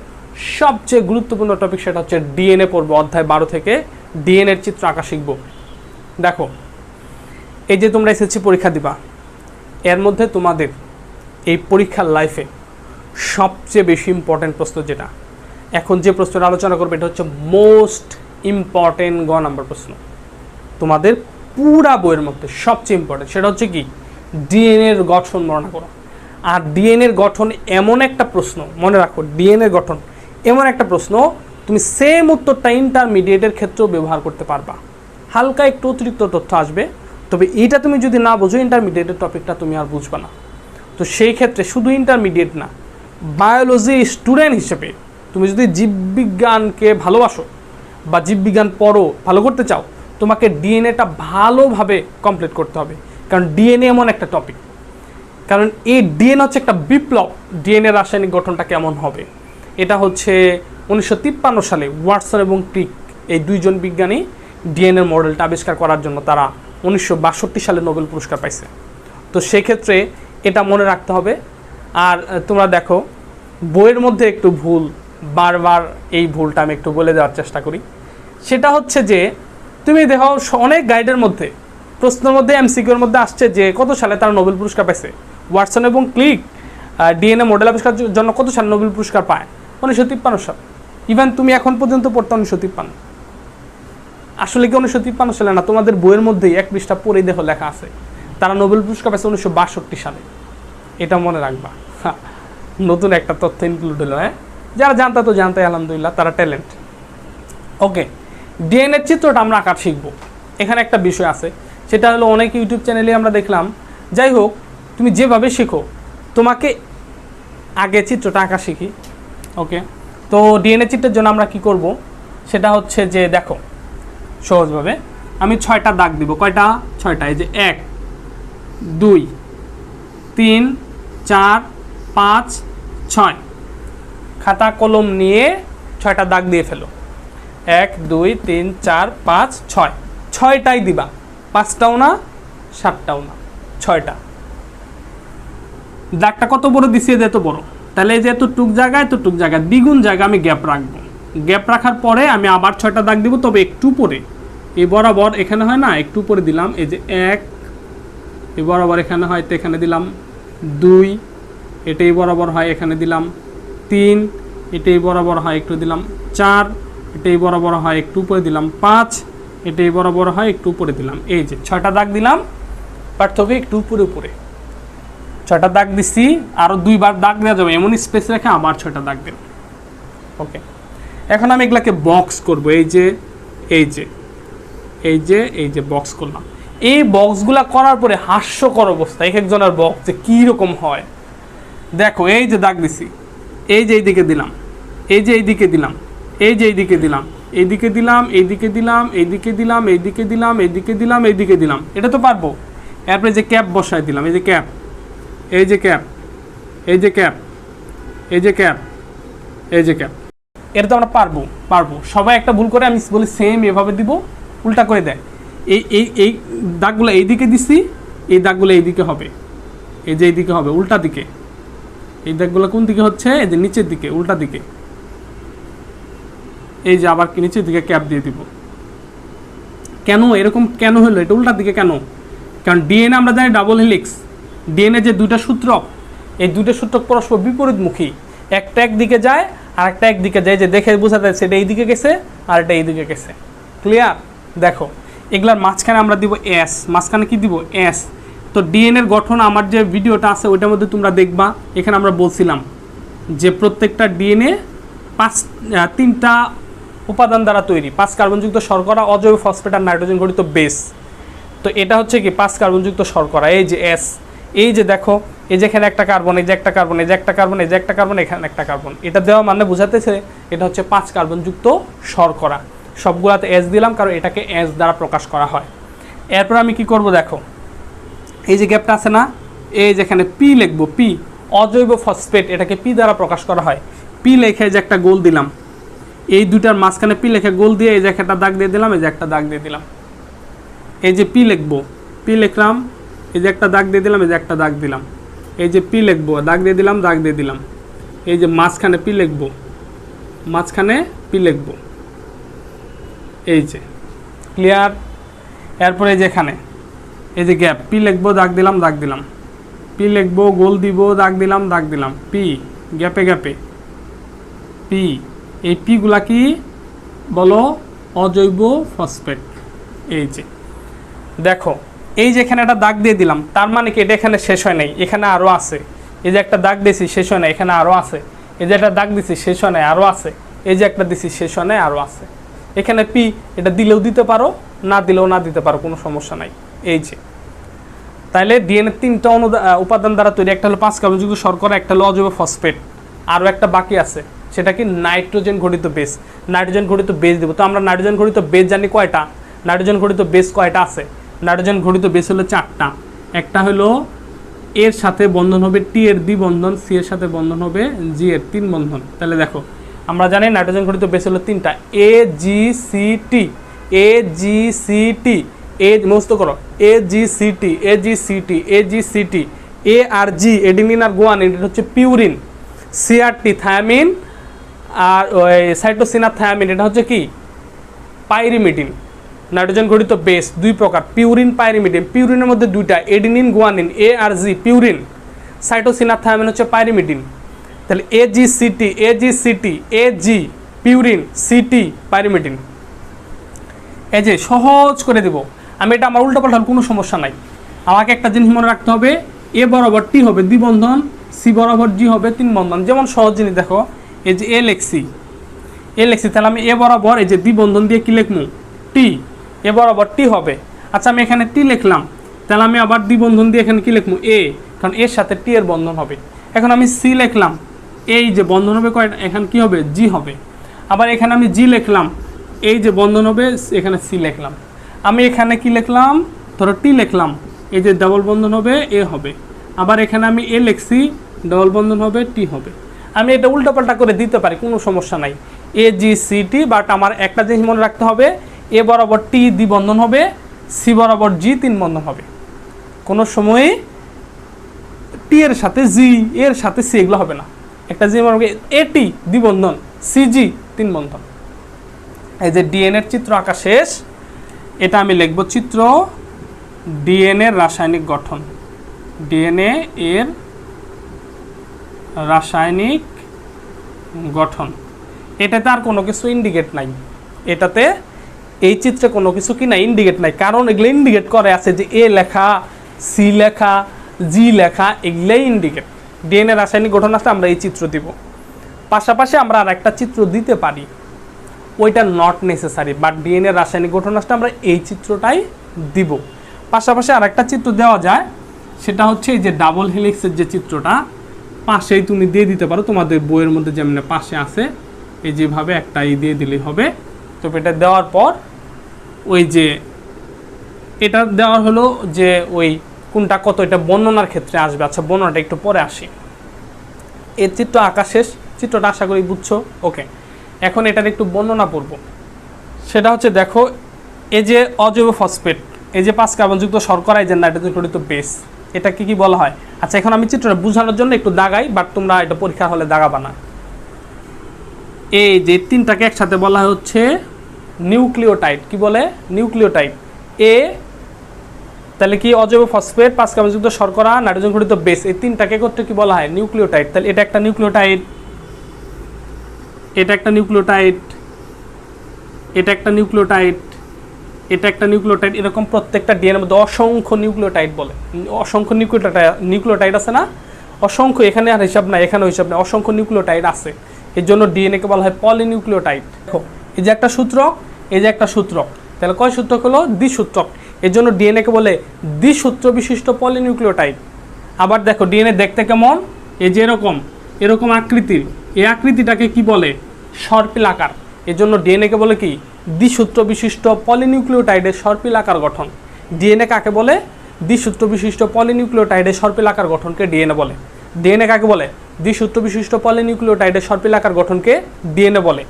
সবচেয়ে গুরুত্বপূর্ণ টপিক, সেটা হচ্ছে ডিএনএ পড়বো। অধ্যায় 12 থেকে ডিএনএর চিত্র আঁকা শিখব। দেখো, এই যে তোমরা এসএসসি পরীক্ষা দিবা, এর মধ্যে তোমাদের এই পরীক্ষার লাইফে সবচেয়ে বেশি ইম্পর্টেন্ট প্রশ্ন, যেটা এখন যে প্রশ্নটা আলোচনা করবে, এটা হচ্ছে মোস্ট ইম্পর্টেন্ট গ নাম্বার প্রশ্ন। তোমাদের পুরা বইয়ের মধ্যে সবচেয়ে ইম্পর্টেন্ট সেটা হচ্ছে কি, ডিএনএর গঠন বর্ণনা করো। আর ডিএনএর গঠন এমন একটা প্রশ্ন, মনে রাখো, ডিএনএর গঠন এমন একটা প্রশ্ন, তুমি সেম উত্তরটা ইন্টারমিডিয়েটের ক্ষেত্রেও ব্যবহার করতে পারবা। হালকা একটু অতিরিক্ত তথ্য আসবে, তবে এইটা তুমি যদি না বোঝো, ইন্টারমিডিয়েটের টপিকটা তুমি আর বুঝবে না। তো সেই ক্ষেত্রে শুধু ইন্টারমিডিয়েট না, বায়োলজি স্টুডেন্ট হিসেবে তুমি যদি জীববিজ্ঞানকে ভালোবাসো বা জীববিজ্ঞান পড়ো, ভালো করতে চাও, তোমাকে ডিএনএটা ভালোভাবে কমপ্লিট করতে হবে। কারণ ডিএনএ এমন একটা টপিক, কারণ এই ডিএনএ হচ্ছে একটা বিপ্লব। ডিএনএ রাসায়নিক গঠনটা কেমন হবে, এটা হচ্ছে 1953 সালে ওয়াটসন এবং ক্রিক, এই দুইজন বিজ্ঞানী ডিএনএর মডেলটা আবিষ্কার করার জন্য তারা 1962 সালে নোবেল পুরস্কার পাইছে। তো সেক্ষেত্রে এটা মনে রাখতে হবে। আর তোমরা দেখো, বইয়ের মধ্যে একটু ভুল, বারবার এই ভুলটা আমি একটু বলে দেওয়ার চেষ্টা করি। সেটা হচ্ছে যে, তুমি দেখো অনেক গাইডের মধ্যে, প্রশ্নের মধ্যে, এমসিকিউর মধ্যে আসছে যে কত সালে তারা নোবেল পুরস্কার পাইছে। ওয়াটসন এবং ক্রিক ডিএনএ মডেল আবিষ্কারের জন্য কত সালে নোবেল পুরস্কার পায়? 1953 সাল। ইভেন তুমি এখন পর্যন্ত পড়তে 1953। আসলে কি 1953 সালে না, তোমাদের বইয়ের মধ্যেই 1 পৃষ্ঠা পড়েই দেখো লেখা আছে তারা নোবেল পুরস্কার পাইছে 1962 সালে। এটা মনে রাখবা। নতুন একটা তথ্য ইনক্লুড হলো। যারা জানতা তো জানতাই, আলহামদুলিল্লাহ, তারা ট্যালেন্ট। ওকে, ডিএনএর চিত্রটা আমরা আঁকা শিখবো। এখানে একটা বিষয় আছে, সেটা হলো অনেক ইউটিউব চ্যানেলে আমরা দেখলাম। যাই হোক, তুমি যেভাবে শিখো, তোমাকে আগে চিত্রটা আঁকা শিখি। ওকে, তো ডিএনএ চিত্রের জন্য আমরা কি করব, সেটা হচ্ছে যে, দেখো সহজভাবে আমি 6টা দাগ দিব। কয়টা? 6টা। এই যে 1 2 3 4 5 6। খাতা কলম নিয়ে 6টা দাগ দিয়ে ফেলো। 1 2 3 4 5 6। 6টাই দিবা, 5টাও না, 7টাও না, 6টা। দাগটা কত বড় দিছি? এত বড়। তাহলে যে এতটুক জায়গায় দ্বিগুণ জায়গা আমি গ্যাপ রাখবো। গ্যাপ রাখার পরে আমি আবার 6টা দাগ দিব, তবে একটু পরে, এই বরাবর এখানে হয় না, একটু পরে দিলাম। এই যে 1 এই বরাবর এখানে হয় তো এখানে দিলাম 2, এটাই বরাবর হয় এখানে দিলাম 3, এটাই বরাবর হয় একটু দিলাম 4, এটাই বরাবর হয় একটু উপরে দিলাম 5, এটাই বরাবর হয় একটু উপরে দিলাম। এই যে 6টা দাগ দিলাম, পার্থক্য একটু উপরে উপরে 6টা দাগ দিছি, আরও 2বার দাগ দেওয়া যাবে এমন স্পেস রেখে আবার 6টা দাগ দিন। ওকে, এখন আমি এগুলাকে বক্স করব। এই যে এই যে এই যে এই যে বক্স করলাম। এই বক্সগুলা করার পরে হাস্যকর অবস্থা এক একজনের বক্স যে কীরকম হয় দেখো। এই যে দাগ দিছি, এই যে এইদিকে দিলাম, এই যে এইদিকে দিলাম, এই যে এইদিকে দিলাম, এইদিকে দিলাম, এইদিকে দিলাম, এইদিকে দিলাম, এইদিকে দিলাম, এইদিকে দিলাম, এইদিকে দিলাম, এটা তো পারবো। এরপরে যে ক্যাপ বসায় দিলাম, এই যে ক্যাপ, এই যে ক্যাপ, এই যে ক্যাপ, এই যে ক্যাপ, এই যে ক্যাপ, এটা তো আমরা পারবো। সবাই একটা ভুল করে, আমি বলি সেম এভাবে দিব, উল্টা করে দেয়। এই দাগগুলো এইদিকে দিছি, এই দাগগুলো এইদিকে হবে, এই যে এইদিকে হবে উল্টা দিকে। এই দাগগুলো কোন দিকে হচ্ছে? এই যে নিচের দিকে, উল্টা দিকে। এই যে আবার নিচের দিকে ক্যাপ দিয়ে দিব। কেন এরকম কেন হলো? এটা উল্টা দিকে কেন? কারণ ডিএনএ আমরা জানি ডাবল হেলিক্স। ডিএনএ যে দুইটা সূত্র, এই দুইটা সূত্র পরস্পর বিপরীতমুখী, একটা একদিকে যায় আর একটা একদিকে যায়। যে দেখে বোঝা যায় সেটা এইদিকে গেছে আর এটা এইদিকে গেছে। ক্লিয়ার? দেখো এগুলার মাঝখানে আমরা দিব এস, মাঝখানে কি দিব? এস। তো ডিএনএর গঠন আমার যে ভিডিওটা আছে ওইটার মধ্যে তোমরা দেখবা। এখানে আমরা বলছিলাম যে প্রত্যেকটা ডিএনএ 3টা উপাদান দ্বারা তৈরি, 5 কার্বনযুক্ত শর্করা, অজৈব ফসফেট আর নাইট্রোজেন ঘটিত বেস। তো এটা হচ্ছে কি 5 কার্বনযুক্ত শর্করা। এই যে এস, এই যে দেখো, এই যে এখানে একটা কার্বন, এই যে একটা কার্বন, এই যে একটা কার্বন, এই যে একটা কার্বন, এখানে একটা কার্বন। এটা দেওয়া মানে বোঝাতেছে এটা হচ্ছে 5 কার্বনযুক্ত শর্করা। সবগুলাতে এস দিলাম কারণ এটাকে এস দ্বারা প্রকাশ করা হয়। এরপর আমি কি করব দেখো, এই যে গ্যাপটা আছে না, এই যেখানে পি লিখবো, পি অজৈব ফসফেট, এটাকে পি দ্বারা প্রকাশ করা হয়। পি লেখে যে একটা গোল দিলাম, এই দুটার মাঝখানে পি লেখে গোল দিয়ে এই যে একটা দাগ দিয়ে দিলাম, এই যে একটা দাগ দিয়ে দিলাম। এই যে পি লিখবো, পি লিখলাম, এই যে একটা দাগ দিয়ে দিলাম, এই যে একটা দাগ দিলাম। এই যে পি লিখবো, দাগ দিয়ে দিলাম, দাগ দিয়ে দিলাম। এই যে মাঝখানে পি লিখবো, মাঝখানে পি লিখবো। এই যে ক্লিয়ার? এরপরে এই যে এখানে এই যে গ্যাপ, পি লিখবো, দাগ দিলাম, দাগ দিলাম, পি লিখবো, গোল দিব, দাগ দিলাম, দাগ দিলাম, পি, গ্যাপে গ্যাপে পি। এই পিগুলা কি বলো? অজৈব ফসফেট। এই যে দেখো, এই যে এখানে একটা দাগ দিয়ে দিলাম, তার মানে কি এটা এখানে শেষ হয় নাই, এখানে আরও আছে। এই যে একটা দাগ দিয়েছি শেষ হয় নাই, এখানে আরও আছে। এই যে একটা দাগ দিছি শেষ হয় নাই, আরও আছে। এই যে একটা দিছি শেষ হয় নাই, আরও আছে। এখানে পি, এটা দিলেও দিতে পারো, না দিলেও না দিতে পারো, কোনো সমস্যা নাই। এই যে তাইলে ডিএনএ 3টা উপাদান দ্বারা তৈরি। একটা হলো 5 কার্বনযুক্ত শর্করা, একটা হলো অজৈব ফসফেট, আরও একটা বাকি আছে, সেটা কি নাইট্রোজেন ঘটিত বেস। নাইট্রোজেন ঘটিত বেস দেবো। তো আমরা নাইট্রোজেন ঘটিত বেস জানি কয়টা? নাইট্রোজেন ঘটিত বেস কয়টা আছে? নাইট্রোজেন ঘটিত বেস হলো 4টা। একটা হলো এর সাথে বন্ধন হবে টি এর দ্বিবন্ধন, সি এর সাথে বন্ধন হবে জি এর 3 বন্ধন। তাহলে দেখো আমরা জানি নাইট্রোজেন ঘটিত বেস হলো 3টা, এ জি সি টি, এ জি সি টি, এ মুখস্থ করো, এ জি সি টি, এ জি সি টি, এ জি সি টি। এ আর জি এডিনিন আর গুয়ানিন, এটা হচ্ছে পিউরিন। সি আর টি থায়ামিন, আর ওই সাইটোসিন আর থায়ামিন, এটা হচ্ছে কি পাইরিমিডিন। নাইট্রোজেন ঘটিত বেস 2 প্রকার, পিউরিন, পাইরিমিডিন। পিউরিনের মধ্যে 2টা, এডিনিন, গুয়ানিন। এ আর জি পিউরিন, সাইটোসিন আর থায়ামিন হচ্ছে পাইরিমিডিন। তাহলে এ জি সি টি, এ জি সি টি, এ জি পিউরিন, সি টি পাইরিমিডিন। এই যে সহজ করে দেব আমি, এটা আমার উল্টো পাল্টার কোনো সমস্যা নাই। আমাকে একটা জিনিস মনে রাখতে হবে, এ বরাবর টি হবে দ্বিবন্ধন, সি বরাবর জি হবে 3 বন্ধন। যেমন সহজ জিনিস দেখো, এই যে এ লেখছি, এ লেখছি, তাহলে আমি এ বরাবর এই যে দ্বিবন্ধন দিয়ে কি লিখবো? টি। এ বরাবর টি হবে। আচ্ছা আমি এখানে টি লিখলাম, তাহলে আমি আবার দ্বিবন্ধন দিয়ে এখানে কি লিখবো? এ, কারণ এর সাথে টি এর বন্ধন হবে। এখন আমি সি লিখলাম, এই যে বন্ধন হবে কয়টা? এখানে কি হবে? জি হবে। আবার এখানে আমি জি লিখলাম, এই যে বন্ধন হবে, এখানে সি লিখলাম। আমি এখানে কি লিখলাম? ধরো টি লিখলাম, এই যে ডাবল বন্ধন হবে, এ হবে। আবার এখানে আমি এ লিখছি, ডাবল বন্ধন হবে, টি হবে। আমি এটা উল্টাপাল্টা করে দিতে পারি, কোনো সমস্যা নাই। এ জি সি টি, বাট আমার একটা জিনিস মনে রাখতে হবে, এ বরাবর টি দ্বিবন্ধন হবে, সি বরাবর জি 3 বন্ধন হবে। কোনো সময় টি এর সাথে জি, এর সাথে সি এগুলো হবে না। একটা জিনিস মনে রাখবে, এ টি দ্বিবন্ধন, সি জি 3 বন্ধন। এই যে ডিএনএর চিত্র আঁকা শেষ। এটা আমি লিখব চিত্র ডিএনএ রাসায়নিক গঠন, ডিএনএ এর রাসায়নিক গঠন। এটাতে আর কোনো কিছু ইন্ডিকেট নাই, এটাতে এই চিত্রে কোনো কিছু কি না ইন্ডিকেট নাই, কারণ এগুলো ইন্ডিকেট করে আছে যে এ লেখা, সি লেখা, জি লেখা, এগুলোই ইন্ডিকেট। ডিএনএ রাসায়নিক গঠন আসলে আমরা এই চিত্র দিব। পাশাপাশি আমরা আর একটা চিত্র দিতে পারি, ওইটা নট নেসেসারি, বাট ডিএনএ রাসায়নিক গঠন আসলে আমরা এই চিত্রটাই দিব। পাশাপাশি আর একটা চিত্র দেওয়া যায়, সেটা হচ্ছে এই যে ডাবল হেলিক্সের যে চিত্রটা, পাশেই তুমি দিয়ে দিতে পারো, তোমাদের বইয়ের মধ্যে যেমন পাশে আছে এই যেভাবে একটা দিয়ে দিলেই হবে। তো এটা দেওয়ার পর ওই যে এটা দেওয়া হলো যে ওই কোনটা কত, এটা বর্ণনার ক্ষেত্রে আসবে। আচ্ছা, বর্ণনাটা একটু পরে আসি। এর চিত্র আঁকা শেষ, চিত্রটা আশা করি বুঝছো। ওকে, এখন এটার একটু বর্ণনা পড়ব। সেটা হচ্ছে দেখো, এই যে অজৈব ফসফেট, এই যে 5 কার্বনযুক্ত শর্করা, এই যে নাইট্রোজেন ঘটিত বেস, এটাকে কি বলা হয়? আচ্ছা, এখন আমি চিত্রটা বোঝানোর জন্য একটু দাগাই, বাট তোমরা এটা পরীক্ষা হলে দাগাবা না। এই যে তিনটাকে একসাথে বলা হচ্ছে নিউক্লিওটাইড। কি বলে? নিউক্লিওটাইড। এ তাহলে কি অজৈব ফসফেট, 5 কার্বনযুক্ত শর্করা, নাইট্রোজেন ঘটিত বেস, এই তিনটাকে করতে কি বলা হয়? নিউক্লিওটাইড। তাহলে এটা একটা নিউক্লিওটাইড, এটা একটা নিউক্লিওটাইড, এটা একটা নিউক্লিওটাইড, এটা একটা নিউক্লিওটাইড। এরকম প্রত্যেকটা ডিএনএর মধ্যে অসংখ্য নিউক্লিওটাইড বলে, অসংখ্য নিউক্লিওটাইড আছে না? অসংখ্য, এখানে আর হিসাব নাই, এখানেও হিসাব নাই, অসংখ্য নিউক্লিওটাইড আছে। এর জন্য ডিএনএকে বলা হয় পলিনিউক্লিওটাইড। দেখো, এই যে একটা সূত্রক, এই যে একটা সূত্রক, তাহলে কয় সূত্রক হলো? দ্বিসূত্রক। এর জন্য ডিএনএকে বলে দ্বিসূত্র বিশিষ্ট পলিনিউক্লিওটাইড। আবার দেখো, ডিএনএ দেখতে কেমন? এই যে এরকম এরকম আকৃতির, এই আকৃতিটাকে কি বলে? সর্পিল আকার। এর জন্য ডিএনএকে বলে কি? দ্বিসূত্র বিশিষ্ট পলিনিউক্লিওটাইডের সর্পিল আকার গঠন। ডিএনএ কাকে বলে? দ্বিসূত্র বিশিষ্ট পলিনিউক্লিওটাইডের সর্পিল আকার গঠনকে ডিএনএ বলে। ডিএনএ কাকে বলে? দ্বিসূত্র বিশিষ্ট পলিনিউক্লিওটাইডের সর্পিল আকার গঠনকে ডিএনএ বলে।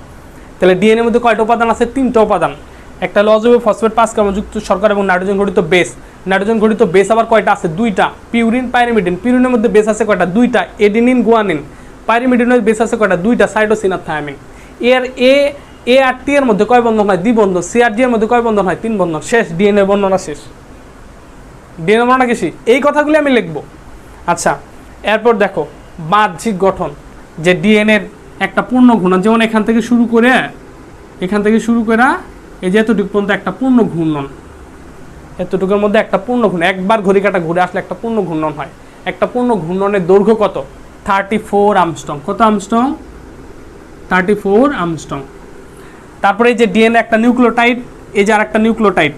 তাহলে ডিএনএর মধ্যে কয়টা উপাদান আছে? 3টা উপাদান। একটা হলো অজৈব ফসফেট, 5 কার্বনযুক্ত শর্করা এবং নাইট্রোজেন ঘটিত বেস। নাইট্রোজেন ঘটিত বেস আবার কয়টা আছে? 2টা। Purine, pyrimidine. পিউরিনের মধ্যে বেস আছে কয়টা? 2টা। Adenine, guanine. পাইরিমিডিনের বেস আছে কয়টা? 2টা। সাইটোসিন আর থায়ামিন। এর এ আর টি এর মধ্যে কয় বন্ধন হয়? দ্বিবন্ধন। সি আর জি এর মধ্যে কয় বন্ধন হয়? 3 বন্ধন। শেষ, ডিএনএ বর্ণনা শেষ। ডিএনএ বর্ণনা কি? এই কথাগুলি আমি লিখবো। আচ্ছা, এরপর দেখো বাহ্যিক গঠন, যে ডিএনএর একটা পূর্ণ ঘূর্ণন, যেমন এখান থেকে শুরু করে এই যে এতটুকু পর্যন্ত একটা পূর্ণ ঘূর্ণন, এতটুকুর মধ্যে একটা পূর্ণ ঘূর্ণন, একবার ঘড়ি কাঁটা ঘুরে আসলে একটা পূর্ণ ঘূর্ণন হয়। একটা পূর্ণ ঘূর্ণনের দৈর্ঘ্য কত? 34 আমস্ট্রং। কত আমস্ট্রং? 34 আমস্ট্রং। তারপরে এই যে ডিএনএ একটা নিউক্লিওটাইড, এই যে আর একটা নিউক্লিওটাইড,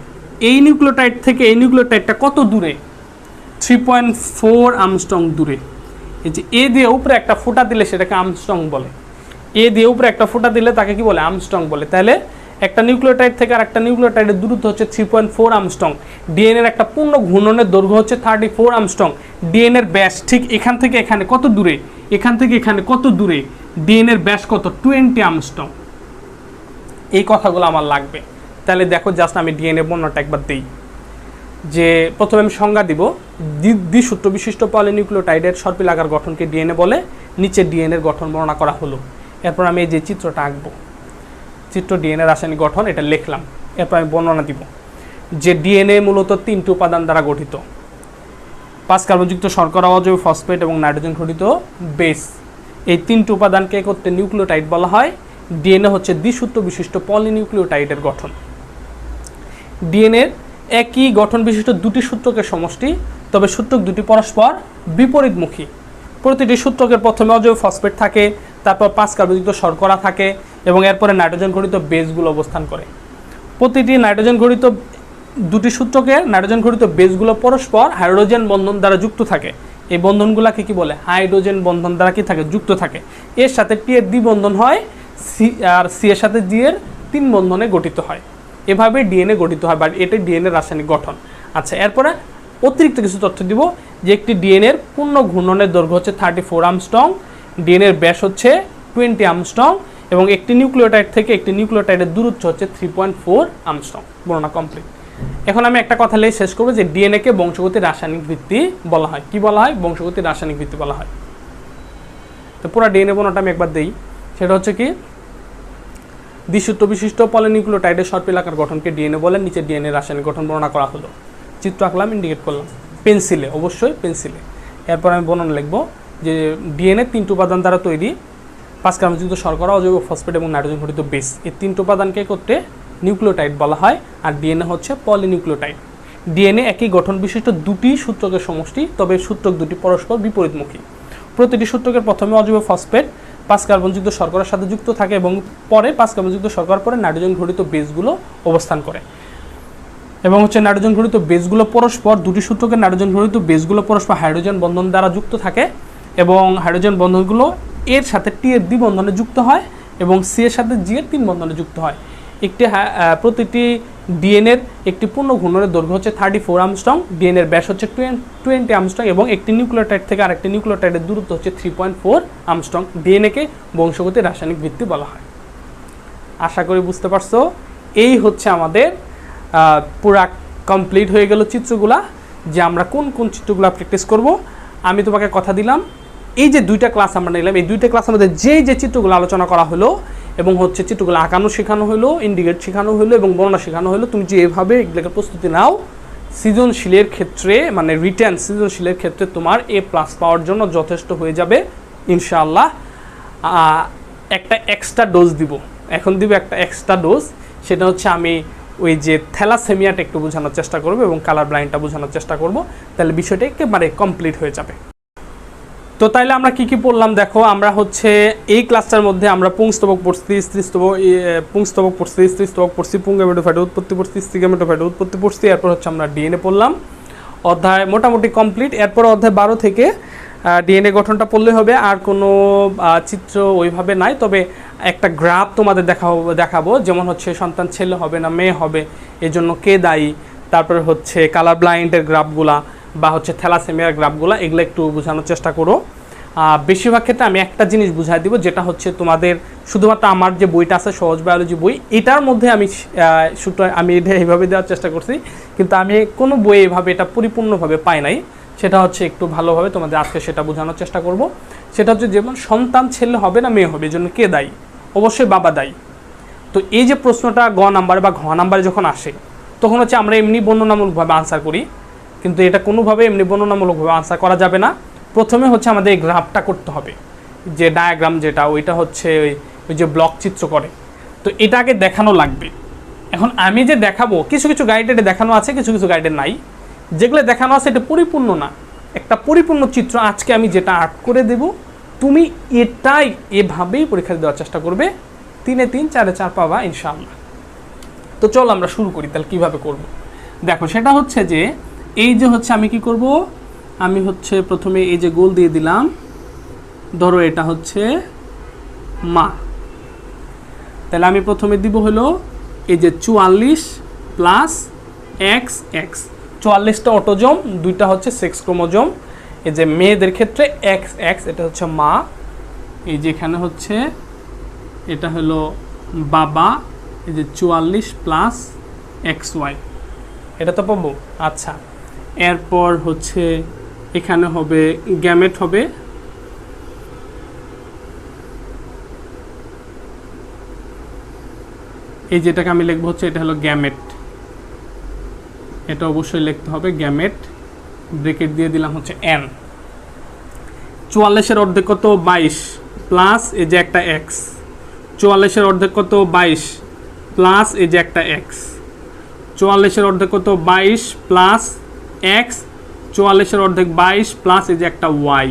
এই নিউক্লিওটাইড থেকে এই নিউক্লিওটাইডটা কত দূরে? 3.4 আমস্ট্রং দূরে। এই যে এ দিয়ে উপরে একটা ফোঁটা দিলে সেটাকে আমস্ট্রং বলে। এ দিয়ে উপরে একটা ফোঁটা দিলে তাকে কি বলে? আমস্ট্রং বলে। তাহলে একটা নিউক্লিওটাইড থেকে আর একটা নিউক্লিওটাইডের দূরত্ব হচ্ছে 3.4 আমস্ট্রং। ডিএনএর একটা পূর্ণ ঘূর্ণনের দৈর্ঘ্য হচ্ছে 34 আমস্ট্রং। ডিএনএর ব্যাস ঠিক এখান থেকে এখানে কত দূরে? এখান থেকে এখানে কত দূরে? ডিএনএর ব্যাস কত? 20 আমস্ট্রং। এই কথাগুলো আমার লাগবে। তাহলে দেখো, জাস্ট আমি ডিএনএ বর্ণনাটা একবার দিই। যে প্রথমে আমি সংজ্ঞা দিব, দ্বিসূত্র বিশিষ্ট পলিনিউক্লিওটাইডের সর্পিল আকার গঠনকে ডিএনএ বলে। নিচে ডিএনএর গঠন বর্ণনা করা হলো। এরপর আমি এই যে চিত্রটা আঁকবো, চিত্র ডিএনএ রাসায়নিক গঠন, এটা লিখলাম। এরপর আমি বর্ণনা দিব যে ডিএনএ মূলত 3টি উপাদান দ্বারা গঠিত: 5 কার্বনযুক্ত শর্করা, অজৈব ফসফেট এবং নাইট্রোজেন ঘটিত বেস। এই 3টি উপাদানকে করতে নিউক্লিওটাইড বলা হয়। ডিএনএ হচ্ছে দ্বিসূত্র বিশিষ্ট পলিনিউক্লিওটাইডের গঠন। ডিএনএর একই গঠন বিশিষ্ট 2টি সূত্রকের সমষ্টি, তবে সূত্রক 2টি পরস্পর বিপরীতমুখী। প্রতিটি সূত্রকের প্রথমে অজৈব ফসফেট থাকে, তারপর 5 কার্বনযুক্ত শর্করা থাকে এবং এরপরে নাইট্রোজেন ঘটিত বেসগুলো অবস্থান করে। প্রতিটি নাইট্রোজেন ঘটিত 2টি সূত্রকের নাইট্রোজেন ঘটিত বেসগুলো পরস্পর হাইড্রোজেন বন্ধন দ্বারা যুক্ত থাকে। এই বন্ধনগুলোকে কি বলে? হাইড্রোজেন বন্ধন দ্বারা কি থাকে? যুক্ত থাকে। এর সাথে টি এর দ্বিবন্ধন হয়, সি আর সি এর সাথে জি এর 3 বন্ধনে গঠিত হয়। এভাবে ডিএনএ গঠিত হয়, বা এটাই ডিএনএ রাসায়নিক গঠন। আচ্ছা, এরপরে অতিরিক্ত কিছু তথ্য দিব, যে একটি ডিএনএর পূর্ণ ঘূর্ণনের দৈর্ঘ্য হচ্ছে 34 আমস্ট্রং, ডিএনএর ব্যাস হচ্ছে 20 আমস্ট্রং এবং একটি নিউক্লিওটাইড থেকে একটি নিউক্লিওটাইডের দূরত্ব হচ্ছে 3.4 আমস্ট্রং। বর্ণনা কমপ্লিট। এখন আমি একটা কথা লিখে শেষ করবো, যে ডিএনএকে বংশগতির রাসায়নিক ভিত্তি বলা হয়। কি বলা হয়? বংশগতির রাসায়নিক ভিত্তি বলা হয়। তো পুরো ডিএনএ বর্ণনাটা আমি একবার দিই। সেটা হচ্ছে কি, দ্বিসূত্র বিশিষ্ট পলিনিউক্লিওটাইডের সর্পিল আকার গঠনকে ডিএনএ বলে। নিচে ডিএনএ রাসায়নিক গঠন বর্ণনা করা হলো। চিত্র আঁকলাম, ইন্ডিকেট করলাম পেন্সিলে, অবশ্যই পেন্সিলে। এরপর আমি বর্ণনা লিখব যে ডিএনএ 3টি উপাদান দ্বারা তৈরি, 5 কার্বনযুক্ত শর্করা, অজৈব ফসফেট এবং নাইট্রোজেন ঘটিত বেস। এই 3টি উপাদানকে করতে নিউক্লিওটাইড বলা হয়, আর ডিএনএ হচ্ছে পলিনিউক্লিওটাইড। ডিএনএ একই গঠন বিশিষ্ট দুটি সূত্রকের সমষ্টি, তবে সূত্রক দুটি পরস্পর বিপরীতমুখী। প্রতিটি সূত্রকের প্রথমে অজৈব ফসফেট 5 কার্বনযুক্ত শর্করার সাথে যুক্ত থাকে এবং পরে 5 কার্বনযুক্ত শর্করার পরে নাইট্রোজেন ঘটিত বেসগুলো অবস্থান করে। এবং হচ্ছে নাইট্রোজেন ঘটিত বেসগুলো পরস্পর, দুটি সূত্রকের নাইট্রোজেন ঘটিত বেসগুলো পরস্পর হাইড্রোজেন বন্ধন দ্বারা যুক্ত থাকে এবং হাইড্রোজেন বন্ধনগুলো এর সাথে টি এর দ্বিবন্ধনে যুক্ত হয় এবং সি এর সাথে জি এর 3 বন্ধনে যুক্ত হয়। প্রতিটি ডিএনএর একটি পূর্ণ ঘূর্ণনের দৈর্ঘ্য হচ্ছে 34 আর্মস্ট্রং, ডিএনএর ব্যাস হচ্ছে 20 আর্মস্ট্রং এবং একটি নিউক্লিওটাইড থেকে আরেকটি নিউক্লিওটাইডের দূরত্ব হচ্ছে 3.4 আর্মস্ট্রং। ডিএনএকে বংশগতির রাসায়নিক ভিত্তি বলা হয়। আশা করি বুঝতে পারছো। এই হচ্ছে আমাদের পুরা কমপ্লিট হয়ে গেল চিত্রগুলা, যে আমরা কোন কোন চিত্রগুলো প্র্যাকটিস করব। আমি তোমাকে কথা দিলাম, এই যে 2টা ক্লাস আমরা নিলাম, এই 2টা ক্লাসের মধ্যে যে চিত্রগুলো আলোচনা করা হলো এবং হচ্ছে চিত্রগুলো আঁকানো শেখানো হলো, ইন্ডিকেট শেখানো হলো এবং বর্ণনা শেখানো হলো, তুমি যে এভাবে এগুলোকে প্রস্তুতি নাও, সৃজনশীলের ক্ষেত্রে মানে রিটেন সৃজনশীলের ক্ষেত্রে তোমার A+ পাওয়ার জন্য যথেষ্ট হয়ে যাবে ইনশাআল্লাহ। একটা এক্সট্রা ডোজ দিব, এখন দিব একটা এক্সট্রা ডোজ, সেটা হচ্ছে আমি ওই যে থ্যালাসেমিয়াটা একটু বোঝানোর চেষ্টা করব এবং কালার ব্লাইন্ডটা বোঝানোর চেষ্টা করব, তাহলে বিষয়টা একেবারে কমপ্লিট হয়ে যাবে। তো তাইলে আমরা কি কি পড়লাম দেখো। আমরা হচ্ছে এই ক্লাসটার মধ্যে আমরা পুংস্তবক পড়ছি, পুংস্তবক পড়ছি, স্ত্রীস্তবক পড়ছি, পুংগামেটোফাইটের উৎপত্তি পড়ছি, স্ত্রীগামেটোফাইটের উৎপত্তি পড়ছি। এরপর হচ্ছে আমরা ডিএনএ পড়লাম, অধ্যায় মোটামুটি কমপ্লিট। এরপর অধ্যায় 12 থেকে ডিএনএ গঠনটা পড়লে হবে, আর কোনো চিত্র ওইভাবে নাই, তবে একটা গ্রাফ তোমাদের দেখাবো, যেমন হচ্ছে সন্তান ছেলে হবে না মেয়ে হবে, এজন্য কে দায়ী, তারপরে হচ্ছে কালার ব্লাইন্ডের গ্রাফগুলা বা হচ্ছে থ্যালাসেমিয়ার গ্রাফগুলা, এগুলো একটু বোঝানোর চেষ্টা করো। বেশিরভাগ ক্ষেত্রে আমি একটা জিনিস বুঝাই দিব, যেটা হচ্ছে তোমাদের শুধুমাত্র আমার যে বইটা আছে সহজ বায়োলজি বই, এটার মধ্যে আমি এটা এইভাবে দেওয়ার চেষ্টা করছি, কিন্তু আমি কোনো বই এভাবে এটা পরিপূর্ণভাবে পাই নাই। সেটা হচ্ছে একটু ভালোভাবে তোমাদের আজকে সেটা বোঝানোর চেষ্টা করব। সেটা হচ্ছে যেমন সন্তান ছেলে হবে না মেয়ে হবে, এজন্য কে দায়ী? অবশ্যই বাবা দায়ী। তো এই যে প্রশ্নটা গ নাম্বার বা ঘ নাম্বারে যখন আসে, তখন হচ্ছে আমরা এমনি বর্ণনামূলকভাবে আনসার করি, কিন্তু এটা কোনোভাবে এমনি বর্ণনামূলকভাবে আনসার করা যাবে না। প্রথমে হচ্ছে আমাদের এই গ্রাফটা করতে হবে, যে ডায়াগ্রাম যেটা, ওইটা হচ্ছে ওই যে ব্লক চিত্র করে, তো এটা আগে দেখানো লাগবে। এখন আমি যে দেখাবো, কিছু কিছু গাইডে দেখানো আছে, কিছু কিছু গাইডে নাই। যেগুলো দেখানো আছে এটা পরিপূর্ণ না, একটা পরিপূর্ণ চিত্র আজকে আমি যেটা আর্ট করে দেব, তুমি এটাই এভাবেই পরীক্ষা দেওয়ার চেষ্টা করবে, 3-এ 3, 4-এ 4 পাবা ইনশাআল্লাহ। তো চলো আমরা শুরু করি, তাহলে কীভাবে করব দেখো। সেটা হচ্ছে যে এই যে হচ্ছে আমি কি করব, আমি হচ্ছে প্রথমে এই যে গোল দিয়ে দিলাম, ধরো এটা হচ্ছে মা, তাহলে আমি প্রথমে দিব হলো এই যে 44 প্লাস XX। 44টা অটোজোম, 2টা হচ্ছে সেক্স ক্রোমোজোম। এই যে মেয়েদের ক্ষেত্রে XX, এটা হচ্ছে মা, এই যে এখানে হচ্ছে এটা হলো বাবা, এই যে 44 প্লাস XY, এটা তো পাবো। আচ্ছা, এরপর হচ্ছে এখানে হবে গ্যামেট হবে, এই যেটাকে আমি লিখবো হচ্ছে এটা হলো গ্যামেট, এটা অবশ্যই লিখতে হবে গ্যামেট, ব্রেকেট দিয়ে দিলাম হচ্ছে N। 44-এর অর্ধেক কত? 22 প্লাস এই যে একটা X। 44-এর অর্ধেক কত? 22 প্লাস এই যে একটা X। 44-এর অর্ধেক কত? 22 প্লাস X। 44-এর অর্ধেক 22 প্লাস এই যে একটা Y।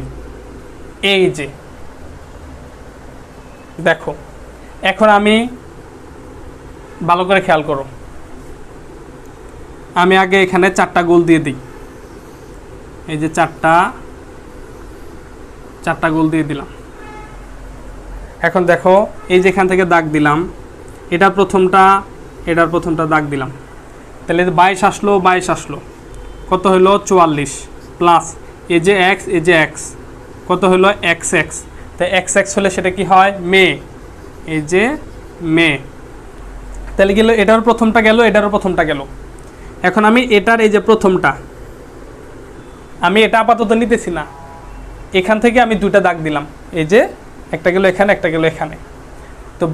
এই যে দেখো, এখন আমি ভালো করে খেয়াল করো, আমি আগে এখানে 4টা গোল দিয়ে দিই, এই যে 4টা গোল দিয়ে দিলাম। এখন দেখো এই যে এখান থেকে দাগ দিলাম, এটার প্রথমটা দাগ দিলাম, তাহলে 22 আসলো, 22 আসলো, কত হলো? 44 প্লাস এই যে X, এই যে X, কত হলো? XX। তাই XX হলে সেটা কি হয়? মেয়ে, এই যে মেয়ে। তাহলে গেল এটার প্রথমটা গেল, এটারও প্রথমটা গেল। এখন আমি এটার এই যে প্রথমটা, আমি এটা আপাতত নিতেছি না, এখান থেকে আমি 2টা দাগ দিলাম, এই যে একটা গেল এখানে, একটা গেল এখানে। তো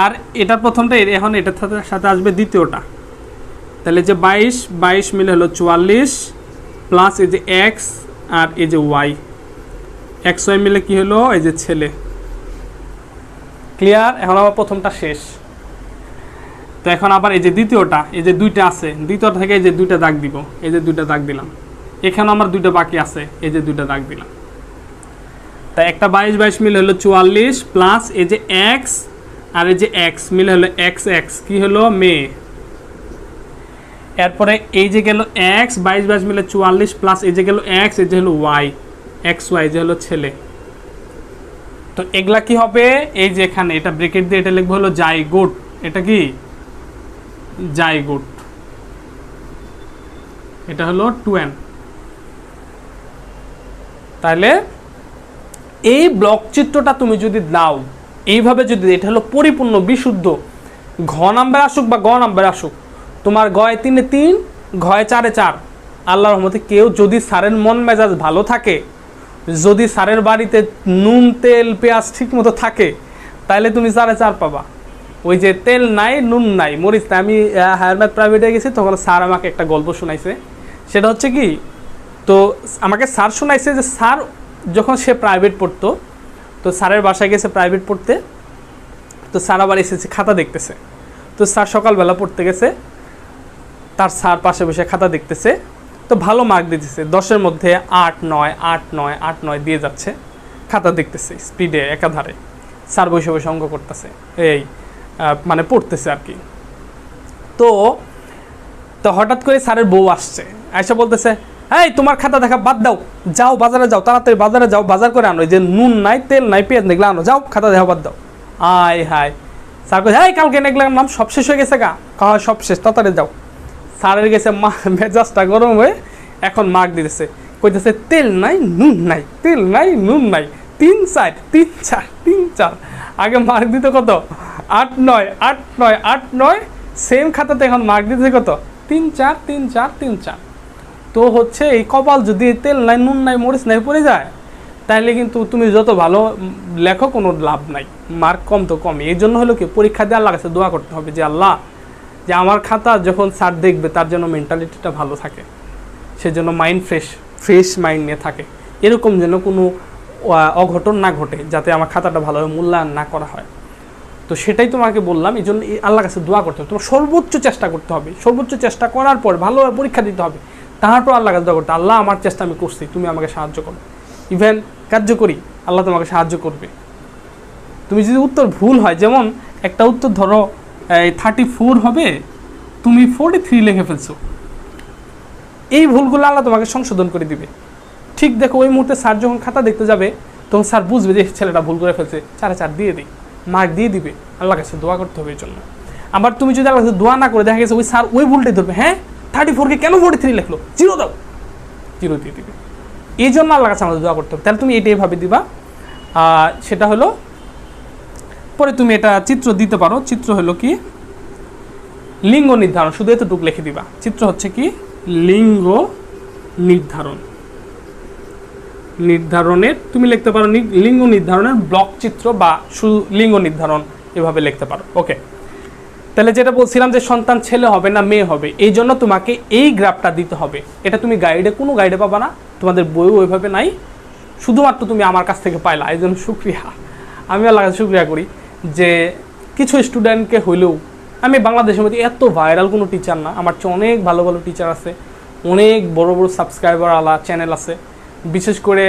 আর এটার প্রথমটা এখন এটার সাথে আসবে দ্বিতীয়টা, তাহলে যে 22 22 মিলে হলো 44 প্লাস এই যে এক্স আর এই যে ওয়াই, এক্স ওয়াই মিলে কি হলো এই যে ছেলে। ক্লিয়ার? এখন আবার প্রথমটা শেষ। তো এখন আবার এই যে দ্বিতীয়টা, এই যে দুইটা আছে, দ্বিতীয়টা থেকে এই যে দুইটা দাগ দিব, এই যে দুইটা দাগ দিলাম। এখানে আমার দুইটা বাকি আছে, এই যে দুইটা দাগ দিলাম। তাই একটা 22 22 মিলে হলো 44 প্লাস এই যে এক্স আর এই যে এক্স মিলে হলো এক্স এক্স, কি হলো মেয়ে। এরপরে এই যে গেল এক্স 22 22 মিলে 44 প্লাস এই যে গেল এক্স, এই যে হলো ওয়াই, এক্স ওয়াই যে হলো ছেলে। তো এগুলা কি হবে, এই যে এখানে এটা ব্র্যাকেট দিয়ে এটা লিখবো হলো জাইগোট। এটা কি জাইগোট, এটা হলো টুয়েন। তাহলে এই ব্লক চিত্রটা তুমি যদি দাও এইভাবে, যদি এটা হলো পরিপূর্ণ বিশুদ্ধ, ঘ নাম্বার আসুক বা গ নাম্বার আসুক, তোমার গয়ে 3 এ 3, ঘয়ে 4 এ 4, আল্লাহর রহমতে কেউ যদি স্যারের মন মেজাজ ভালো থাকে, যদি স্যারের বাড়িতে নুন তেল পেঁয়াজ ঠিক মতো থাকে, তাহলে তুমি 4 এ 4 পাবা। ওই যে তেল নাই নুন নাই মরিচ নাই। আমি হায়ার ম্যাথ প্রাইভেটে গেছি, তখন স্যার আমাকে একটা গল্প শোনাইছে। সেটা হচ্ছে কি, তো আমাকে স্যার শোনাইছে যে স্যার যখন সে প্রাইভেট পড়তো, তো স্যারের বাসায় গেছে প্রাইভেট পড়তে, তো স্যার আবার এসেছে খাতা দেখতেছে। তো স্যার সকালবেলা পড়তে গেছে, তার স্যার পাশে বসে খাতা দেখতেছে, তো ভালো মার্ক দিতেছে, 10-এর মধ্যে 8 9 8 9 8 9 দিয়ে যাচ্ছে, খাতা দেখতেছে স্পিডে একাধারে। স্যার বসে বসে অঙ্ক করতেছে, এই মানে পড়তেছে আর কি। তো তো হঠাৎ করে স্যারের বউ আসছে, আয়সা বলতেছে, এই তোমার খাতা দেখা বাদ দাও, যাও বাজারে যাও, তাড়াতাড়ি বাজারে যাও, বাজার করে আনো, যে নুন নাই তেল নাই পেঁয়াজ নেগলা আনো, যাও খাতা দেখা বাদ দাও। আয় হায়, স্যার কই, এই কালকে নেগলার নাম সব শেষ হয়ে গেছে গা, কাহা সব শেষ, তাড়াতাড়ি যাও। স্যারের গেছে মেজাজটা গরম হয়ে এখন মার্ক দিতেছে, কইতেছে তেল নাই নুন নাই, তেল নাই নুন নাই, 3 4 3 4 3 4। আগে মার্ক দিতে কত 8 9 8 9 8 9, সেম খাতাতে এখন মার্ক দিতে কত 3 4 3 4 3 4। তো হচ্ছে এই কপাল যদি তেল নাই নুন নাই মরিচ নাই পড়ে যায়, তাহলে কিন্তু তুমি যত ভালো লেখো কোনো লাভ নাই, মার্ক কম তো কমই। এই জন্য হলো কি, পরীক্ষা দিয়ে আল্লাহর কাছে দোয়া করতে হবে যে আল্লাহ, যে আমার খাতা যখন স্যার দেখবে তার জন্য মেন্টালিটিটা ভালো থাকে, সেজন্য মাইন্ড ফ্রেশ মাইন্ড নিয়ে থাকে, এরকম যেন কোনো অঘটন না ঘটে, যাতে আমার খাতাটা ভালোভাবে মূল্যায়ন না করা হয়। তো সেটাই তোমাকে বললাম, এই জন্য আল্লাহর কাছে দোয়া করতে হবে, তোমার সর্বোচ্চ চেষ্টা করতে হবে, সর্বোচ্চ চেষ্টা করার পর ভালোভাবে পরীক্ষা দিতে হবে, তারপর আল্লাহর কাছে দোয়া করতে, আল্লাহ আমার চেষ্টা আমি করছি, তুমি আমাকে সাহায্য করো। ইভেন কার্যকরী আল্লাহ তোমাকে সাহায্য করবে। তুমি যদি উত্তর ভুল হয়, যেমন একটা উত্তর ধরো 34 হবে, তুমি 43 লিখে ফেলছো, এই ভুলগুলো আল্লাহ তোমাকে সংশোধন করে দিবে। ঠিক দেখো, ওই মুহূর্তে স্যার যখন খাতা দেখতে যাবে, তখন স্যার বুঝবে যে ছেলেটা ভুল করে ফেলছে, 4 এ 4 দিয়ে দিই, মার্ক দিয়ে দিবে। আল্লাহর কাছে দোয়া করতে হবে এই জন্য। আবার তুমি যদি আল্লাহর কাছে দোয়া না করে, দেখা গেছে ওই স্যার ওই ভুলটাই ধরবে, হ্যাঁ 34কে কেন 43 লিখলো, 0 দাও, 0 দিয়ে দিবে। এই জন্য আল্লাহর কাছে আমাদের দোয়া করতে হবে। তাহলে তুমি এটাই ভাবে দিবা। সেটা হলো, পরে তুমি এটা চিত্র দিতে পারো। চিত্র হলো কি, লিঙ্গ নির্ধারণ, শুধু এতটুকু লিখে দিবা। চিত্র হচ্ছে কি, লিঙ্গ নির্ধারণের তুমি লিখতে পারো লিঙ্গ নির্ধারণের ব্লক চিত্র, বা শুধু লিঙ্গ নির্ধারণ এভাবে লিখতে পারো। ওকে, তাহলে যেটা বলছিলাম যে সন্তান ছেলে হবে না মেয়ে হবে, এই জন্য তোমাকে এই গ্রাফটা দিতে হবে। এটা তুমি গাইডে, কোনো গাইডে পাবা না, তোমাদের বইও ওইভাবে নাই, শুধুমাত্র তুমি আমার কাছ থেকে পাইলা, এই জন্য শুক্রিয়া। আমি আল্লাহর কাছে শুক্রিয়া করি যে কিছু স্টুডেন্টকে হইলেও, আমি বাংলাদেশের মধ্যে এত ভাইরাল কোনো টিচার না, আমার চেয়ে অনেক ভালো ভালো টিচার আছে, অনেক বড় বড় সাবস্ক্রাইবার আলা চ্যানেল আছে। বিশেষ করে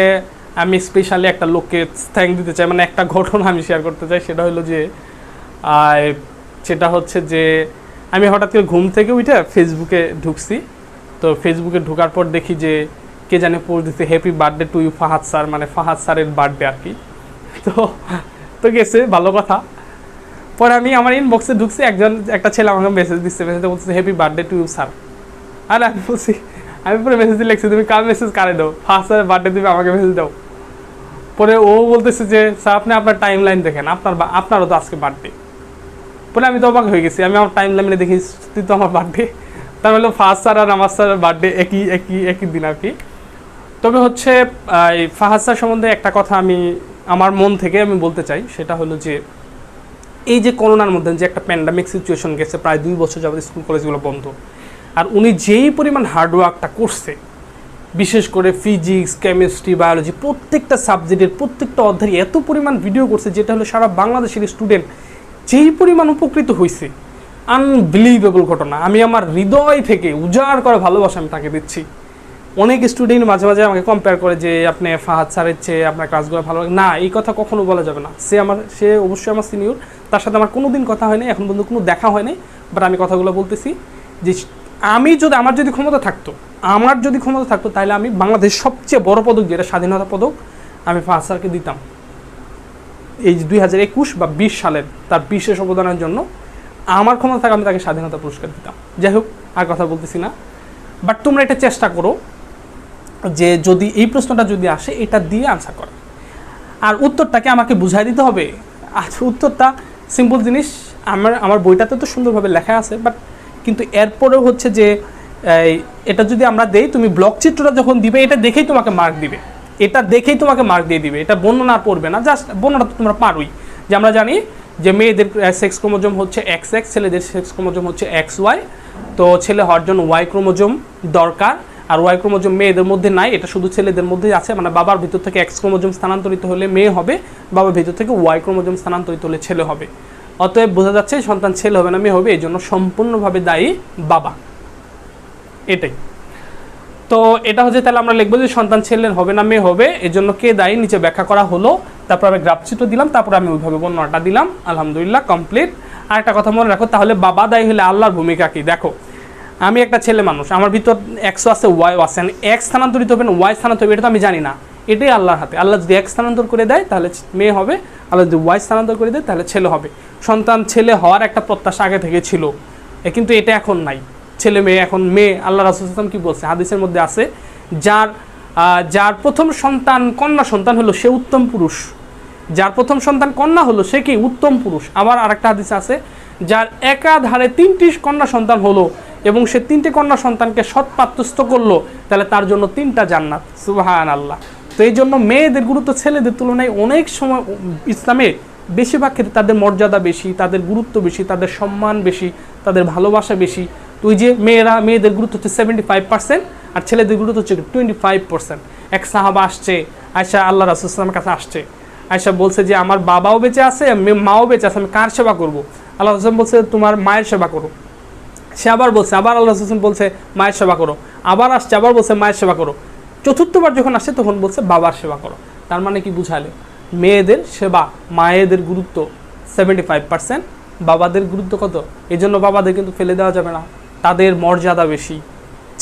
আমি স্পেশালি একটা লোককে থ্যাঙ্ক দিতে চাই, মানে একটা ঘটনা আমি শেয়ার করতে চাই। সেটা হলো যে সেটা হচ্ছে যে আমি হঠাৎ করে ঘুম থেকে উঠে ফেসবুকে ঢুকছি। তো ফেসবুকে ঢোকার পর দেখি যে কে জানে পোস্ট দিতে, happy birthday to you Fahad sir, মানে ফাহাদ স্যারের বার্থডে আর কি। তো গেছে, ভালো কথা। পরে আমি আমার ইনবক্সে ঢুকছি, একটা ছেলে আমাকে মেসেজ দিচ্ছে, মেসেজে বলছে happy birthday to you sir. আর আমি বলছি, আমি পুরো মেসেজ লিখছি, তুমি কার মেসেজ কারে দাও, ফাহাদ স্যারের বার্থডে তুমি আমাকে মেসেজ দাও। পরে ও বলতেছে যে স্যার আপনি আপনার টাইম লাইন দেখেন, আপনারও তো আজকে বার্থডে। পরে আমি তো অবাক হয়ে গেছি, আমি আমার টাইম লাইনে দেখি তো আমার বার্থডে, তার মানে ফাহাদ স্যার আর আমার স্যারের বার্থডে একই দিন আর কি। তবে হচ্ছে এই ফাহাদ স্যার সম্বন্ধে একটা কথা আমি আমার মন থেকে আমি বলতে চাই। সেটা হলো যে এই যে করোনার মধ্যে যে একটা প্যান্ডামিক সিচুয়েশন গেছে, প্রায় 2 বছর যাবত স্কুল কলেজগুলো বন্ধ, আর উনি যেই পরিমাণ হার্ডওয়ার্কটা করছে, বিশেষ করে ফিজিক্স, কেমিস্ট্রি, বায়োলজি প্রত্যেকটা সাবজেক্টের প্রত্যেকটা অধ্যায়ে এত পরিমাণ ভিডিও করছে, যেটা হলো সারা বাংলাদেশের স্টুডেন্ট যেই পরিমাণ উপকৃত হয়েছে, আনবিলিভেবল ঘটনা। আমি আমার হৃদয় থেকে উজাড় করে ভালোবাসা আমি তাকে দিচ্ছি। অনেক স্টুডেন্ট মাঝে মাঝে আমাকে কম্পেয়ার করে যে আপনি ফাহাদ স্যারের চেয়ে আপনার ক্লাসগুলো ভালো লাগে। না, এই কথা কখনো বলা যাবে না। সে অবশ্যই আমার সিনিয়র, তার সাথে আমার কোনো দিন কথা হয়নি, এখন পর্যন্ত কোনো দেখা হয়নি, বাট আমি কথাগুলো বলতেছি যে আমার যদি ক্ষমতা থাকতো তাহলে আমি বাংলাদেশের সবচেয়ে বড় পদক, যেটা স্বাধীনতা পদক, আমি ফাহাদ স্যারকে দিতাম। এই 2021 বা 20 সালের তার বিশেষ অবদানের জন্য আমার ক্ষমতা থাকে আমি তাকে স্বাধীনতা পুরস্কার দিতাম। যাই হোক, আর কথা বলতেছি না। বাট তোমরা এটা চেষ্টা করো যে যদি এই প্রশ্নটা যদি আসে, এটা দিয়ে আনসার করো, আর উত্তরটাকে আমাকে বুঝাই দিতে হবে। আচ্ছা, উত্তরটা সিম্পল জিনিস, আমার বইটাতে তো সুন্দরভাবে লেখা আছে, বাট কিন্তু এরপরেও হচ্ছে যে এটা যদি আমরা দেই, তুমি ব্লক চিত্রটা যখন দিবে, এটা দেখেই তোমাকে মার্ক দিবে, দিয়ে দিবে। এটা বর্ণনা পড়বে না, জাস্ট বর্ণনা তো তোমরা পারোই। যে আমরা জানি যে মেয়েদের সেক্স ক্রোমোজোম হচ্ছে XX, ছেলেদের সেক্স ক্রোমোজোম হচ্ছে XY। তো ছেলে হওয়ার জন্য Y ক্রোমোজোম দরকার, আর Y ক্রোমোজোম মেয়েদের মধ্যে নাই, এটা শুধু ছেলেদের মধ্যেই আছে। মানে বাবার ভিতর থেকে X ক্রোমোজোম স্থানান্তরিত হলে মেয়ে হবে, বাবার ভিতর থেকে Y ক্রোমোজোম স্থানান্তরিত হলে ছেলে হবে। অতএব বোঝা যাচ্ছে সন্তান ছেলে হবে না মেয়ে হবে, এই জন্য সম্পূর্ণভাবে দায়ী বাবা। এটাই তো, এটা হচ্ছে তাহলে আমরা লিখবো যে সন্তান ছেলের হবে না মেয়ে হবে, এর জন্য কে দায়ী নিচে ব্যাখ্যা করা হলো। তারপর আমি গ্রাফচিত্র দিলাম, তারপর আমি ওইভাবে বর্ণনাটা দিলাম। আলহামদুলিল্লাহ, কমপ্লিট। আর একটা কথা মনে রাখো, তাহলে বাবা দায়ী হলে আল্লাহর ভূমিকা কি? দেখো, আমি একটা ছেলে মানুষ, আমার ভিতর X আছে, Y আছে, X স্থানান্তরিত হবে না Y স্থানান্তরিত হবে, এটা তো আমি জানি না, এটাই আল্লাহর হাতে। আল্লাহ যদি X স্থানান্তর করে দেয় তাহলে মেয়ে হবে, আল্লাহ যদি Y স্থানান্তর করে দেয় তাহলে ছেলে হবে। সন্তান ছেলে হওয়ার একটা প্রত্যাশা আগে থেকে ছিল, কিন্তু এটা এখন নাই। ছেলে মেয়ে, এখন মেয়ে। আল্লাহ রাসূল সাল্লাল্লাহু আলাইহি ওয়াসাল্লাম কি বলছে? হাদিসের মধ্যে আছে, যার প্রথম সন্তান কন্যা সন্তান হলো সে উত্তম পুরুষ। যার প্রথম সন্তান কন্যা হলো সে কি? উত্তম পুরুষ। আবার আরেকটা হাদিস আছে, যার একাধারে 3টি কন্যা সন্তান হলো এবং সে 3টে কন্যা সন্তানকে সৎপাত্রস্থ করলো, তাহলে তার জন্য 3টা জান্নাত। সুবহানাল্লাহ। তো এই জন্য মেয়েদের গুরুত্ব ছেলেদের তুলনায় অনেক সময় ইসলামে বেশিরভাগ ক্ষেত্রে তাদের মর্যাদা বেশি, তাদের গুরুত্ব বেশি, তাদের সম্মান বেশি, তাদের ভালোবাসা বেশি। তো ওই যে মেয়েদের গুরুত্ব হচ্ছে 75%, আর ছেলেদের গুরুত্ব হচ্ছে 25%। এক সাহাবা আসছে, আয়েশা আল্লাহ রাসূল সাল্লাল্লাহু আলাইহি ওয়াসাল্লামের কাছে আসছে। আয়েশা বলছে যে আমার বাবাও বেঁচে আছে, মাও বেঁচে আছে, আমি কার সেবা করবো? আল্লাহ রাসূল বলছে তোমার মায়ের সেবা করো। সে আবার বলছে, আবার আল্লাহ রাসূল বলছে মায়ের সেবা করো। আবার আসছে, আবার বলছে মায়ের সেবা করো। চতুর্থবার যখন আসছে তখন বলছে বাবার সেবা করো। তার মানে কি বুঝালে? মেয়েদের সেবা, মায়েদের গুরুত্ব 75%, বাবাদের গুরুত্ব কত? এই জন্য বাবাদের কিন্তু ফেলে দেওয়া যাবে না, তাদের মর্যাদা বেশি।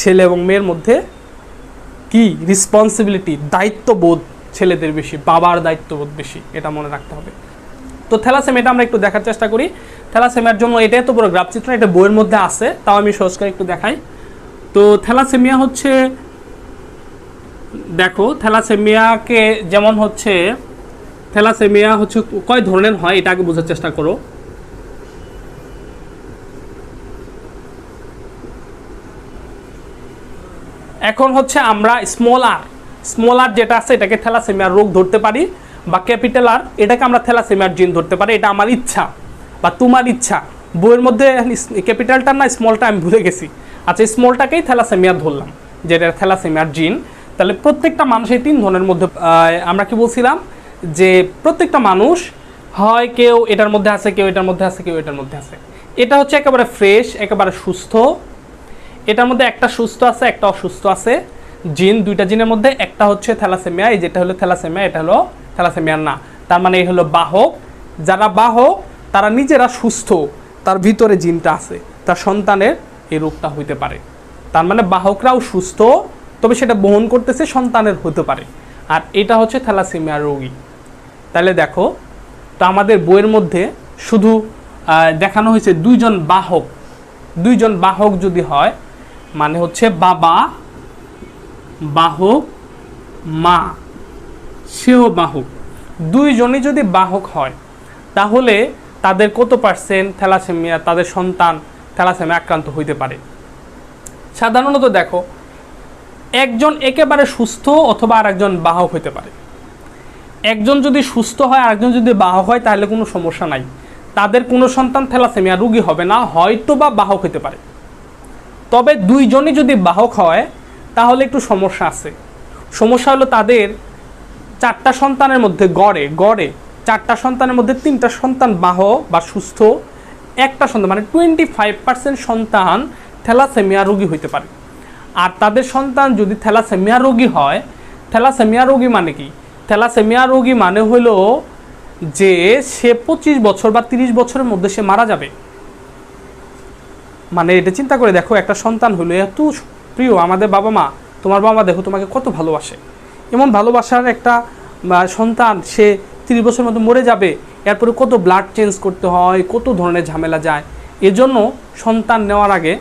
ছেলে এবং মেয়ের মধ্যে কি রেসপন্সিবিলিটি, দায়িত্ববোধ ছেলেদের বেশি, বাবার দায়িত্ববোধ বেশি, এটা মনে রাখতে হবে। তো থ্যালাসেমিয়াটা আমরা একটু দেখার চেষ্টা করি। থ্যালাসেমিয়ার জন্য এটা এত বড় গ্রাফ চিত্র, এটা বইয়ের মধ্যে আছে, তাও আমি সহজ করে একটু দেখাই। তো থ্যালাসেমিয়া হচ্ছে, দেখো থ্যালাসেমিয়াকে যেমন হচ্ছে, থ্যালাসেমিয়া হচ্ছে কয় ধরনের হয় এটা আগে বোঝার চেষ্টা করো। এখন হচ্ছে আমরা স্মল আর যেটা আছে এটাকে থ্যালাসেমিয়ার রোগ ধরতে পারি, বা ক্যাপিটাল আর এটাকে আমরা থ্যালাসেমিয়ার জিন ধরতে পারি। এটা আমার ইচ্ছা বা তোমার ইচ্ছা। বইয়ের মধ্যে ক্যাপিটালটা না স্মলটা আমি ভুলে গেছি। আচ্ছা, স্মলটাকেই থ্যালাসেমিয়া ধরলাম, যেটা থ্যালাসেমিয়ার জিন। তাহলে প্রত্যেকটা মানুষের 3 ধরনের মধ্যে আমরা কি বলছিলাম যে প্রত্যেকটা মানুষ হয় কেউ এটার মধ্যে আছে, কেউ এটার মধ্যে আছে, কেউ এটার মধ্যে আছে। এটা হচ্ছে একেবারে ফ্রেশ, একেবারে সুস্থ। এটার মধ্যে একটা সুস্থ আছে, একটা অসুস্থ আছে জিন। 2টা জিনের মধ্যে একটা হচ্ছে থ্যালাসেমিয়া, এই যেটা হলো থ্যালাসেমিয়া, এটা হলো থ্যালাসেমিয়ার না। তার মানে এই হলো বাহক। যারা বাহক তারা নিজেরা সুস্থ, তার ভিতরে জিনটা আছে, তার সন্তানের এই রোগটা হইতে পারে। তার মানে বাহকরাও সুস্থ, তবে সেটা বহন করতেছে সন্তানের হতে পারে। আর এটা হচ্ছে থ্যালাসেমিয়ার রোগী। তাহলে দেখো, তো আমাদের বইয়ের মধ্যে শুধু দেখানো হয়েছে 2জন বাহক। 2জন বাহক যদি হয়, মানে হচ্ছে বাবা বাহক, মা সেও বাহক, 2জনই যদি বাহক হয়, তাহলে তাদের কত পার্সেন্ট থ্যালাসেমিয়া, তাদের সন্তান থ্যালাসেমিয়া আক্রান্ত হইতে পারে? সাধারণত দেখো, একজন একেবারে সুস্থ অথবা আরেকজন বাহক হইতে পারে। একজন যদি সুস্থ হয়, আরেকজন যদি বাহক হয়, তাহলে কোনো সমস্যা নাই, তাদের কোনো সন্তান থ্যালাসেমিয়া রোগী হবে না, হয়তো বা বাহক হইতে পারে। তবে দুইজনই যদি বাহক হয় তাহলে একটু সমস্যা আছে। সমস্যা হলো তাদের 4টা সন্তানের মধ্যে গড়ে 4টা সন্তানের মধ্যে 3টা সন্তান বাহক বা সুস্থ, একটা সন্তান মানে 25% সন্তান থ্যালাসেমিয়া রোগী হইতে পারে। আর তাদের সন্তান যদি থ্যালাসেমিয়া রোগী হয়, থ্যালাসেমিয়া রোগী মানে কি? থ্যালাসেমিয়া রোগী মানে হলো যে সে 25 বছর বা 30 বছরের মধ্যে সে মারা যাবে। মানে এটা চিন্তা করে দেখো, একটা সন্তান হলো এত প্রিয়, আমাদের বাবা মা, তোমার বাবা মা দেখো তোমাকে কত ভালোবাসে, এমন ভালোবাসার একটা সন্তান সে 30 বছরের মধ্যে মরে যাবে, এরপরে কত ব্লাড চেঞ্জ করতে হয়, কত ধরনের ঝামেলা যায়। এজন্য সন্তান নেওয়ার আগে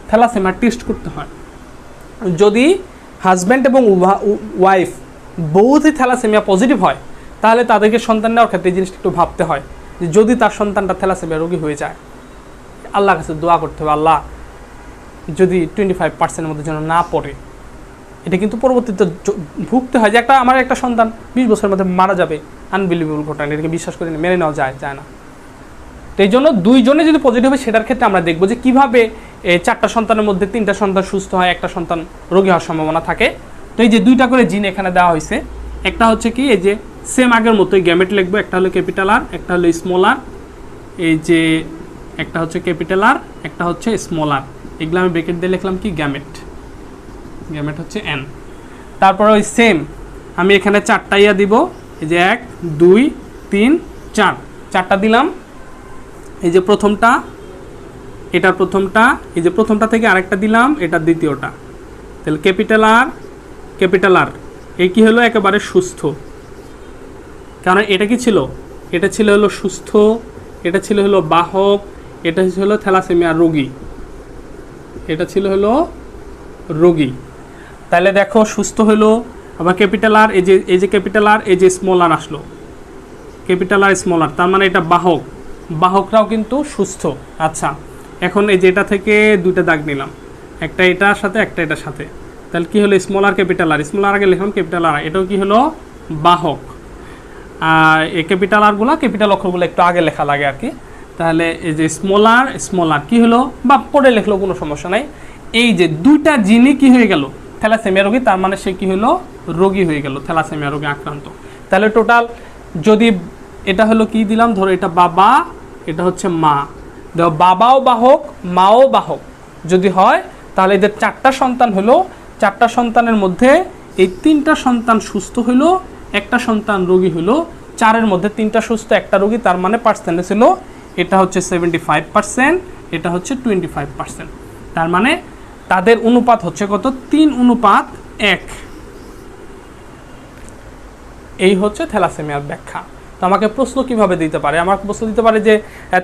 থ্যালাসেমিয়া টেস্ট করতে হয়। যদি হাজব্যান্ড এবং ওয়াইফ বোথই থ্যালাসেমিয়া পজিটিভ হয় তাহলে তাদেরকে সন্তান নেওয়ার ক্ষেত্রে এই জিনিসটা একটু ভাবতে হয় যে যদি তার সন্তানটা থ্যালাসেমিয়া রোগী হয়ে যায়, আল্লাহর কাছে দোয়া করতে হবে, আল্লাহ যদি 25%-এর মধ্যে যেন না পড়ে। এটা কিন্তু পরবর্তীতে ভুগতে হয় যে আমার একটা সন্তান 20 বছরের মধ্যে মারা যাবে, আনবিলিভেবল ঘটনা, এটাকে বিশ্বাস করে মেনে নেওয়া যায় না। তো এই জন্য দুইজনে যদি পজিটিভ হয় সেটার ক্ষেত্রে আমরা দেখবো যে কীভাবে 4টা সন্তানের মধ্যে 3টা সন্তান সুস্থ হয়, একটা সন্তান রোগী হওয়ার সম্ভাবনা থাকে। তো এই যে 2টা করে জিন এখানে দেওয়া হয়েছে, একটা হচ্ছে কি এই যে সেম আগের মতোই গ্যামেট লিখবো, একটা হলো ক্যাপিটাল আর, একটা হলো স্মল আর, এই যে একটা হচ্ছে ক্যাপিটাল আর, একটা হচ্ছে স্মল আর, এগুলো আমি ব্রেকেট দিয়ে লিখলাম কি গ্যামেট, গ্যামেট হচ্ছে এন। তারপর ওই সেম আমি এখানে 4টা ইয়া দিব, এই যে 1 2 3 4, 4টা দিলাম। এই যে প্রথমটা, এটার প্রথমটা, এই যে প্রথমটা থেকে আরেকটা দিলাম, এটা দ্বিতীয়টা। তাহলে ক্যাপিটাল আর এই কি হলো একেবারে সুস্থ, কারণ এটা কি ছিল, এটা ছিল হলো সুস্থ, এটা ছিল হলো বাহক, এটা ছিল হলো থ্যালাসেমিয়া রোগী, এটা ছিল হলো রোগী। তাহলে দেখো সুস্থ হলো, আবার ক্যাপিটাল আর, এই যে ক্যাপিটাল আর, এই যে স্মল আর আসলো, ক্যাপিটাল আর স্মল আর, তার মানে এটা বাহক, বাহকরাও কিন্তু সুস্থ। আচ্ছা, এখন এই যে এটা থেকে 2টা দাগ নিলাম, একটা এটার সাথে একটা এটার সাথে, তাহলে কি হলো স্মল আর ক্যাপিটাল আর, স্মল আর আগে লিখলাম ক্যাপিটাল আর, এটাও কি হলো বাহক। আর এই ক্যাপিটাল আরগুলো, ক্যাপিটাল অক্ষরগুলো একটু আগে লেখা লাগে আর কি। তাহলে এই যে স্মল আর কি হলো, বা পড়ে লিখলেও কোনো সমস্যা নাই। এই যে 2টা জিনই কি হয়ে গেল থ্যালাসেমিয়া রোগী, তার মানে সে কি হলো রোগী হয়ে গেল, থ্যালাসেমিয়া রোগে আক্রান্ত। তাহলে টোটাল যদি এটা হলো কি দিলাম, ধরো এটা বাবা, এটা হচ্ছে মা, দেখো বাবাও বাহক মাও বাহক যদি হয় তাহলে এদের 4টা সন্তান হলো, 4টা সন্তানের মধ্যে এই 3টা সন্তান সুস্থ হলো, একটা সন্তান রোগী হলো, 4-এর মধ্যে 3টা সুস্থ একটা রোগী, তার মানে পার্সেন্টেজ হলো এটা হচ্ছে 75%, এটা হচ্ছে 25%। তার মানে তাদের অনুপাত হচ্ছে কত, 3:1। এই হচ্ছে থ্যালাসেমিয়ার ব্যাখ্যা। তো আমাকে প্রশ্ন কিভাবে দিতে পারে, আমাকে প্রশ্ন দিতে পারে যে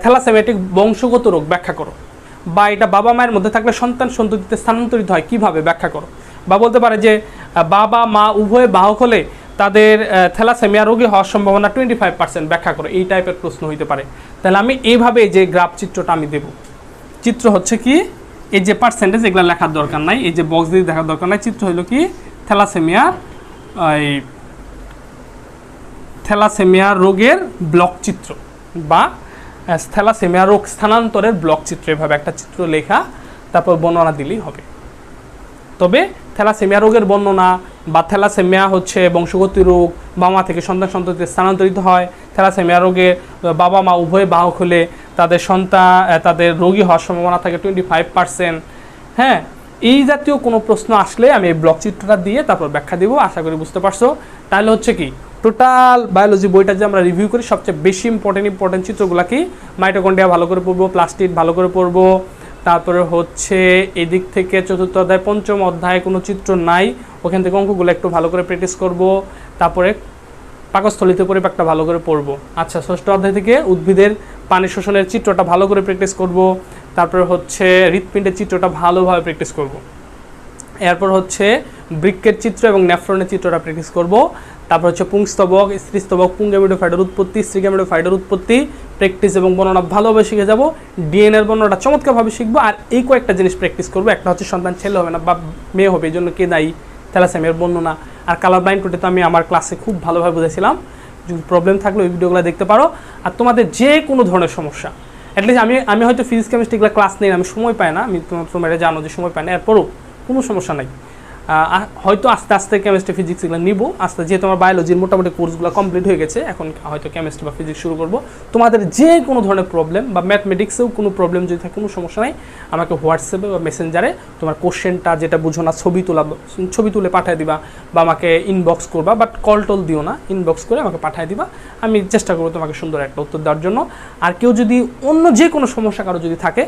থ্যালাসেমিয়াটিক বংশগত রোগ ব্যাখ্যা করো, বা এটা বাবা মায়ের মধ্যে থাকলে সন্তান সন্ততিতে স্থানান্তরিত হয় কিভাবে ব্যাখ্যা করো, বা বলতে পারে যে বাবা মা উভয়ে বাহক হলে তাদের থ্যালাসেমিয়া রোগী হওয়ার সম্ভাবনা 25% ব্যাখ্যা করো, এই টাইপের প্রশ্ন হইতে পারে। তাহলে আমি এইভাবে যে গ্রাফ চিত্রটা আমি দেব, চিত্র হচ্ছে কি এই যে পার্সেন্টেজ এগুলো লেখার দরকার নাই, এই যে বক্স দিয়ে দেখার দরকার নাই, চিত্র হলো কি থ্যালাসেমিয়া রোগের ব্লক চিত্র বা থ্যালাসেমিয়া রোগ স্থানান্তরের ব্লক চিত্র, এভাবে একটা চিত্র লেখা তারপর বর্ণনা দিলেই হবে। তবে থ্যালাসেমিয়া রোগের বর্ণনা বা থ্যালাসেমিয়া হচ্ছে বংশগত রোগ, বাবা মা থেকে সন্তান সন্ততিতে স্থানান্তরিত হয়, থ্যালাসেমিয়া রোগে বাবা মা উভয়ে বাহক হলে তাদের রোগী হওয়ার সম্ভাবনা থাকে 25%। হ্যাঁ, এই জাতীয় কোনো প্রশ্ন আসলে আমি এই ব্লক চিত্রটা দিয়ে তারপর ব্যাখ্যা দিব, আশা করি বুঝতে পারছো। তাহলে হচ্ছে কি টোটাল বায়োলজি বইটা যে আমরা রিভিউ করি সবচেয়ে বেশি ইম্পর্টেন্ট চিত্রগুলো কি, মাইটোকন্ড্রিয়া ভালো করে পড়বো, প্লাস্টিড ভালো করে পড়বো, তারপরে হচ্ছে এদিক থেকে 4র্থ অধ্যায় 5ম অধ্যায়ে কোনো চিত্র নাই, ওখান থেকে অঙ্কগুলো একটু ভালো করে প্র্যাকটিস করব, তারপরে পাকস্থলিতে পরিপাকটা ভালো করে পড়বো। আচ্ছা, 6ষ্ঠ অধ্যায় থেকে উদ্ভিদের পানি শোষণের চিত্রটা ভালো করে প্র্যাকটিস করব, তারপরে হচ্ছে হৃৎপিণ্ডের চিত্রটা ভালোভাবে প্র্যাকটিস করব, এরপর হচ্ছে বৃক্কের চিত্র এবং নেফ্রনের চিত্রটা প্র্যাকটিস করব, তারপর হচ্ছে পুংস্তবক, স্ত্রীস্তবক, পুংগ্যামেটোফাইটের উৎপত্তি, স্ত্রীগ্যামেটোফাইটের উৎপত্তি প্র্যাকটিস এবং বর্ণনা ভালোভাবে শিখে যাব, ডিএনএর বর্ণনাটা চমৎকারভাবে শিখবো। আর এই কয়েকটা জিনিস প্র্যাকটিস করবো, একটা হচ্ছে সন্তান ছেলে হবে না বা মেয়ে হবে, এই জন্য কে দায়ী, থ্যালাসেমিয়ার বর্ণনা। আর কালার ব্লাইন্ড কোডে তো আমি আমার ক্লাসে খুব ভালোভাবে বুঝেছিলাম, যদি প্রবলেম থাকলে ওই ভিডিওগুলো দেখতে পারো। আর তোমাদের যে কোনো ধরনের সমস্যা, অ্যাটলিস্ট আমি হয়তো ফিজিক্স কেমিস্ট্রিগুলো ক্লাস নেই, আমি সময় পাই না, আমি তোমরা জানো যে সময় পাই না, এরপরও কোনো সমস্যা নাই। হয়তো আস্তে আস্তে কেমিস্ট্রি ফিজিক্স এগুলো নিব আস্তে, যেহেতু আমার বায়োলজির মোটামুটি কোর্সগুলো কমপ্লিট হয়ে গেছে, এখন হয়তো কেমিস্ট্রি বা ফিজিক্স শুরু করব। তোমাদের যে কোনো ধরনের প্রবলেম বা ম্যাথমেটিক্সেও কোনো প্রবলেম যদি থাকে কোনো সমস্যা নাই, আমাকে হোয়াটসঅ্যাপে বা মেসেঞ্জারে তোমার কোশ্চেনটা যেটা বুঝো না ছবি তুলে পাঠিয়ে দিবা, বা আমাকে ইনবক্স করবা, বাট কল টল দিও না, ইনবক্স করে আমাকে পাঠিয়ে দিবা, আমি চেষ্টা করবো তোমাকে সুন্দর একটা উত্তর দেওয়ার জন্য। আর কেউ যদি অন্য যে কোনো সমস্যা কারো যদি থাকে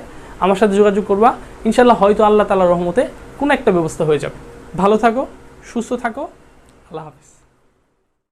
আমার সাথে যোগাযোগ করবা, ইনশাল্লাহ হয়তো আল্লাহ তাআলার রহমতে কোনো একটা ব্যবস্থা হয়ে যাবে। ভালো থাকো, সুস্থ থাকো, আল্লাহ হাফিজ।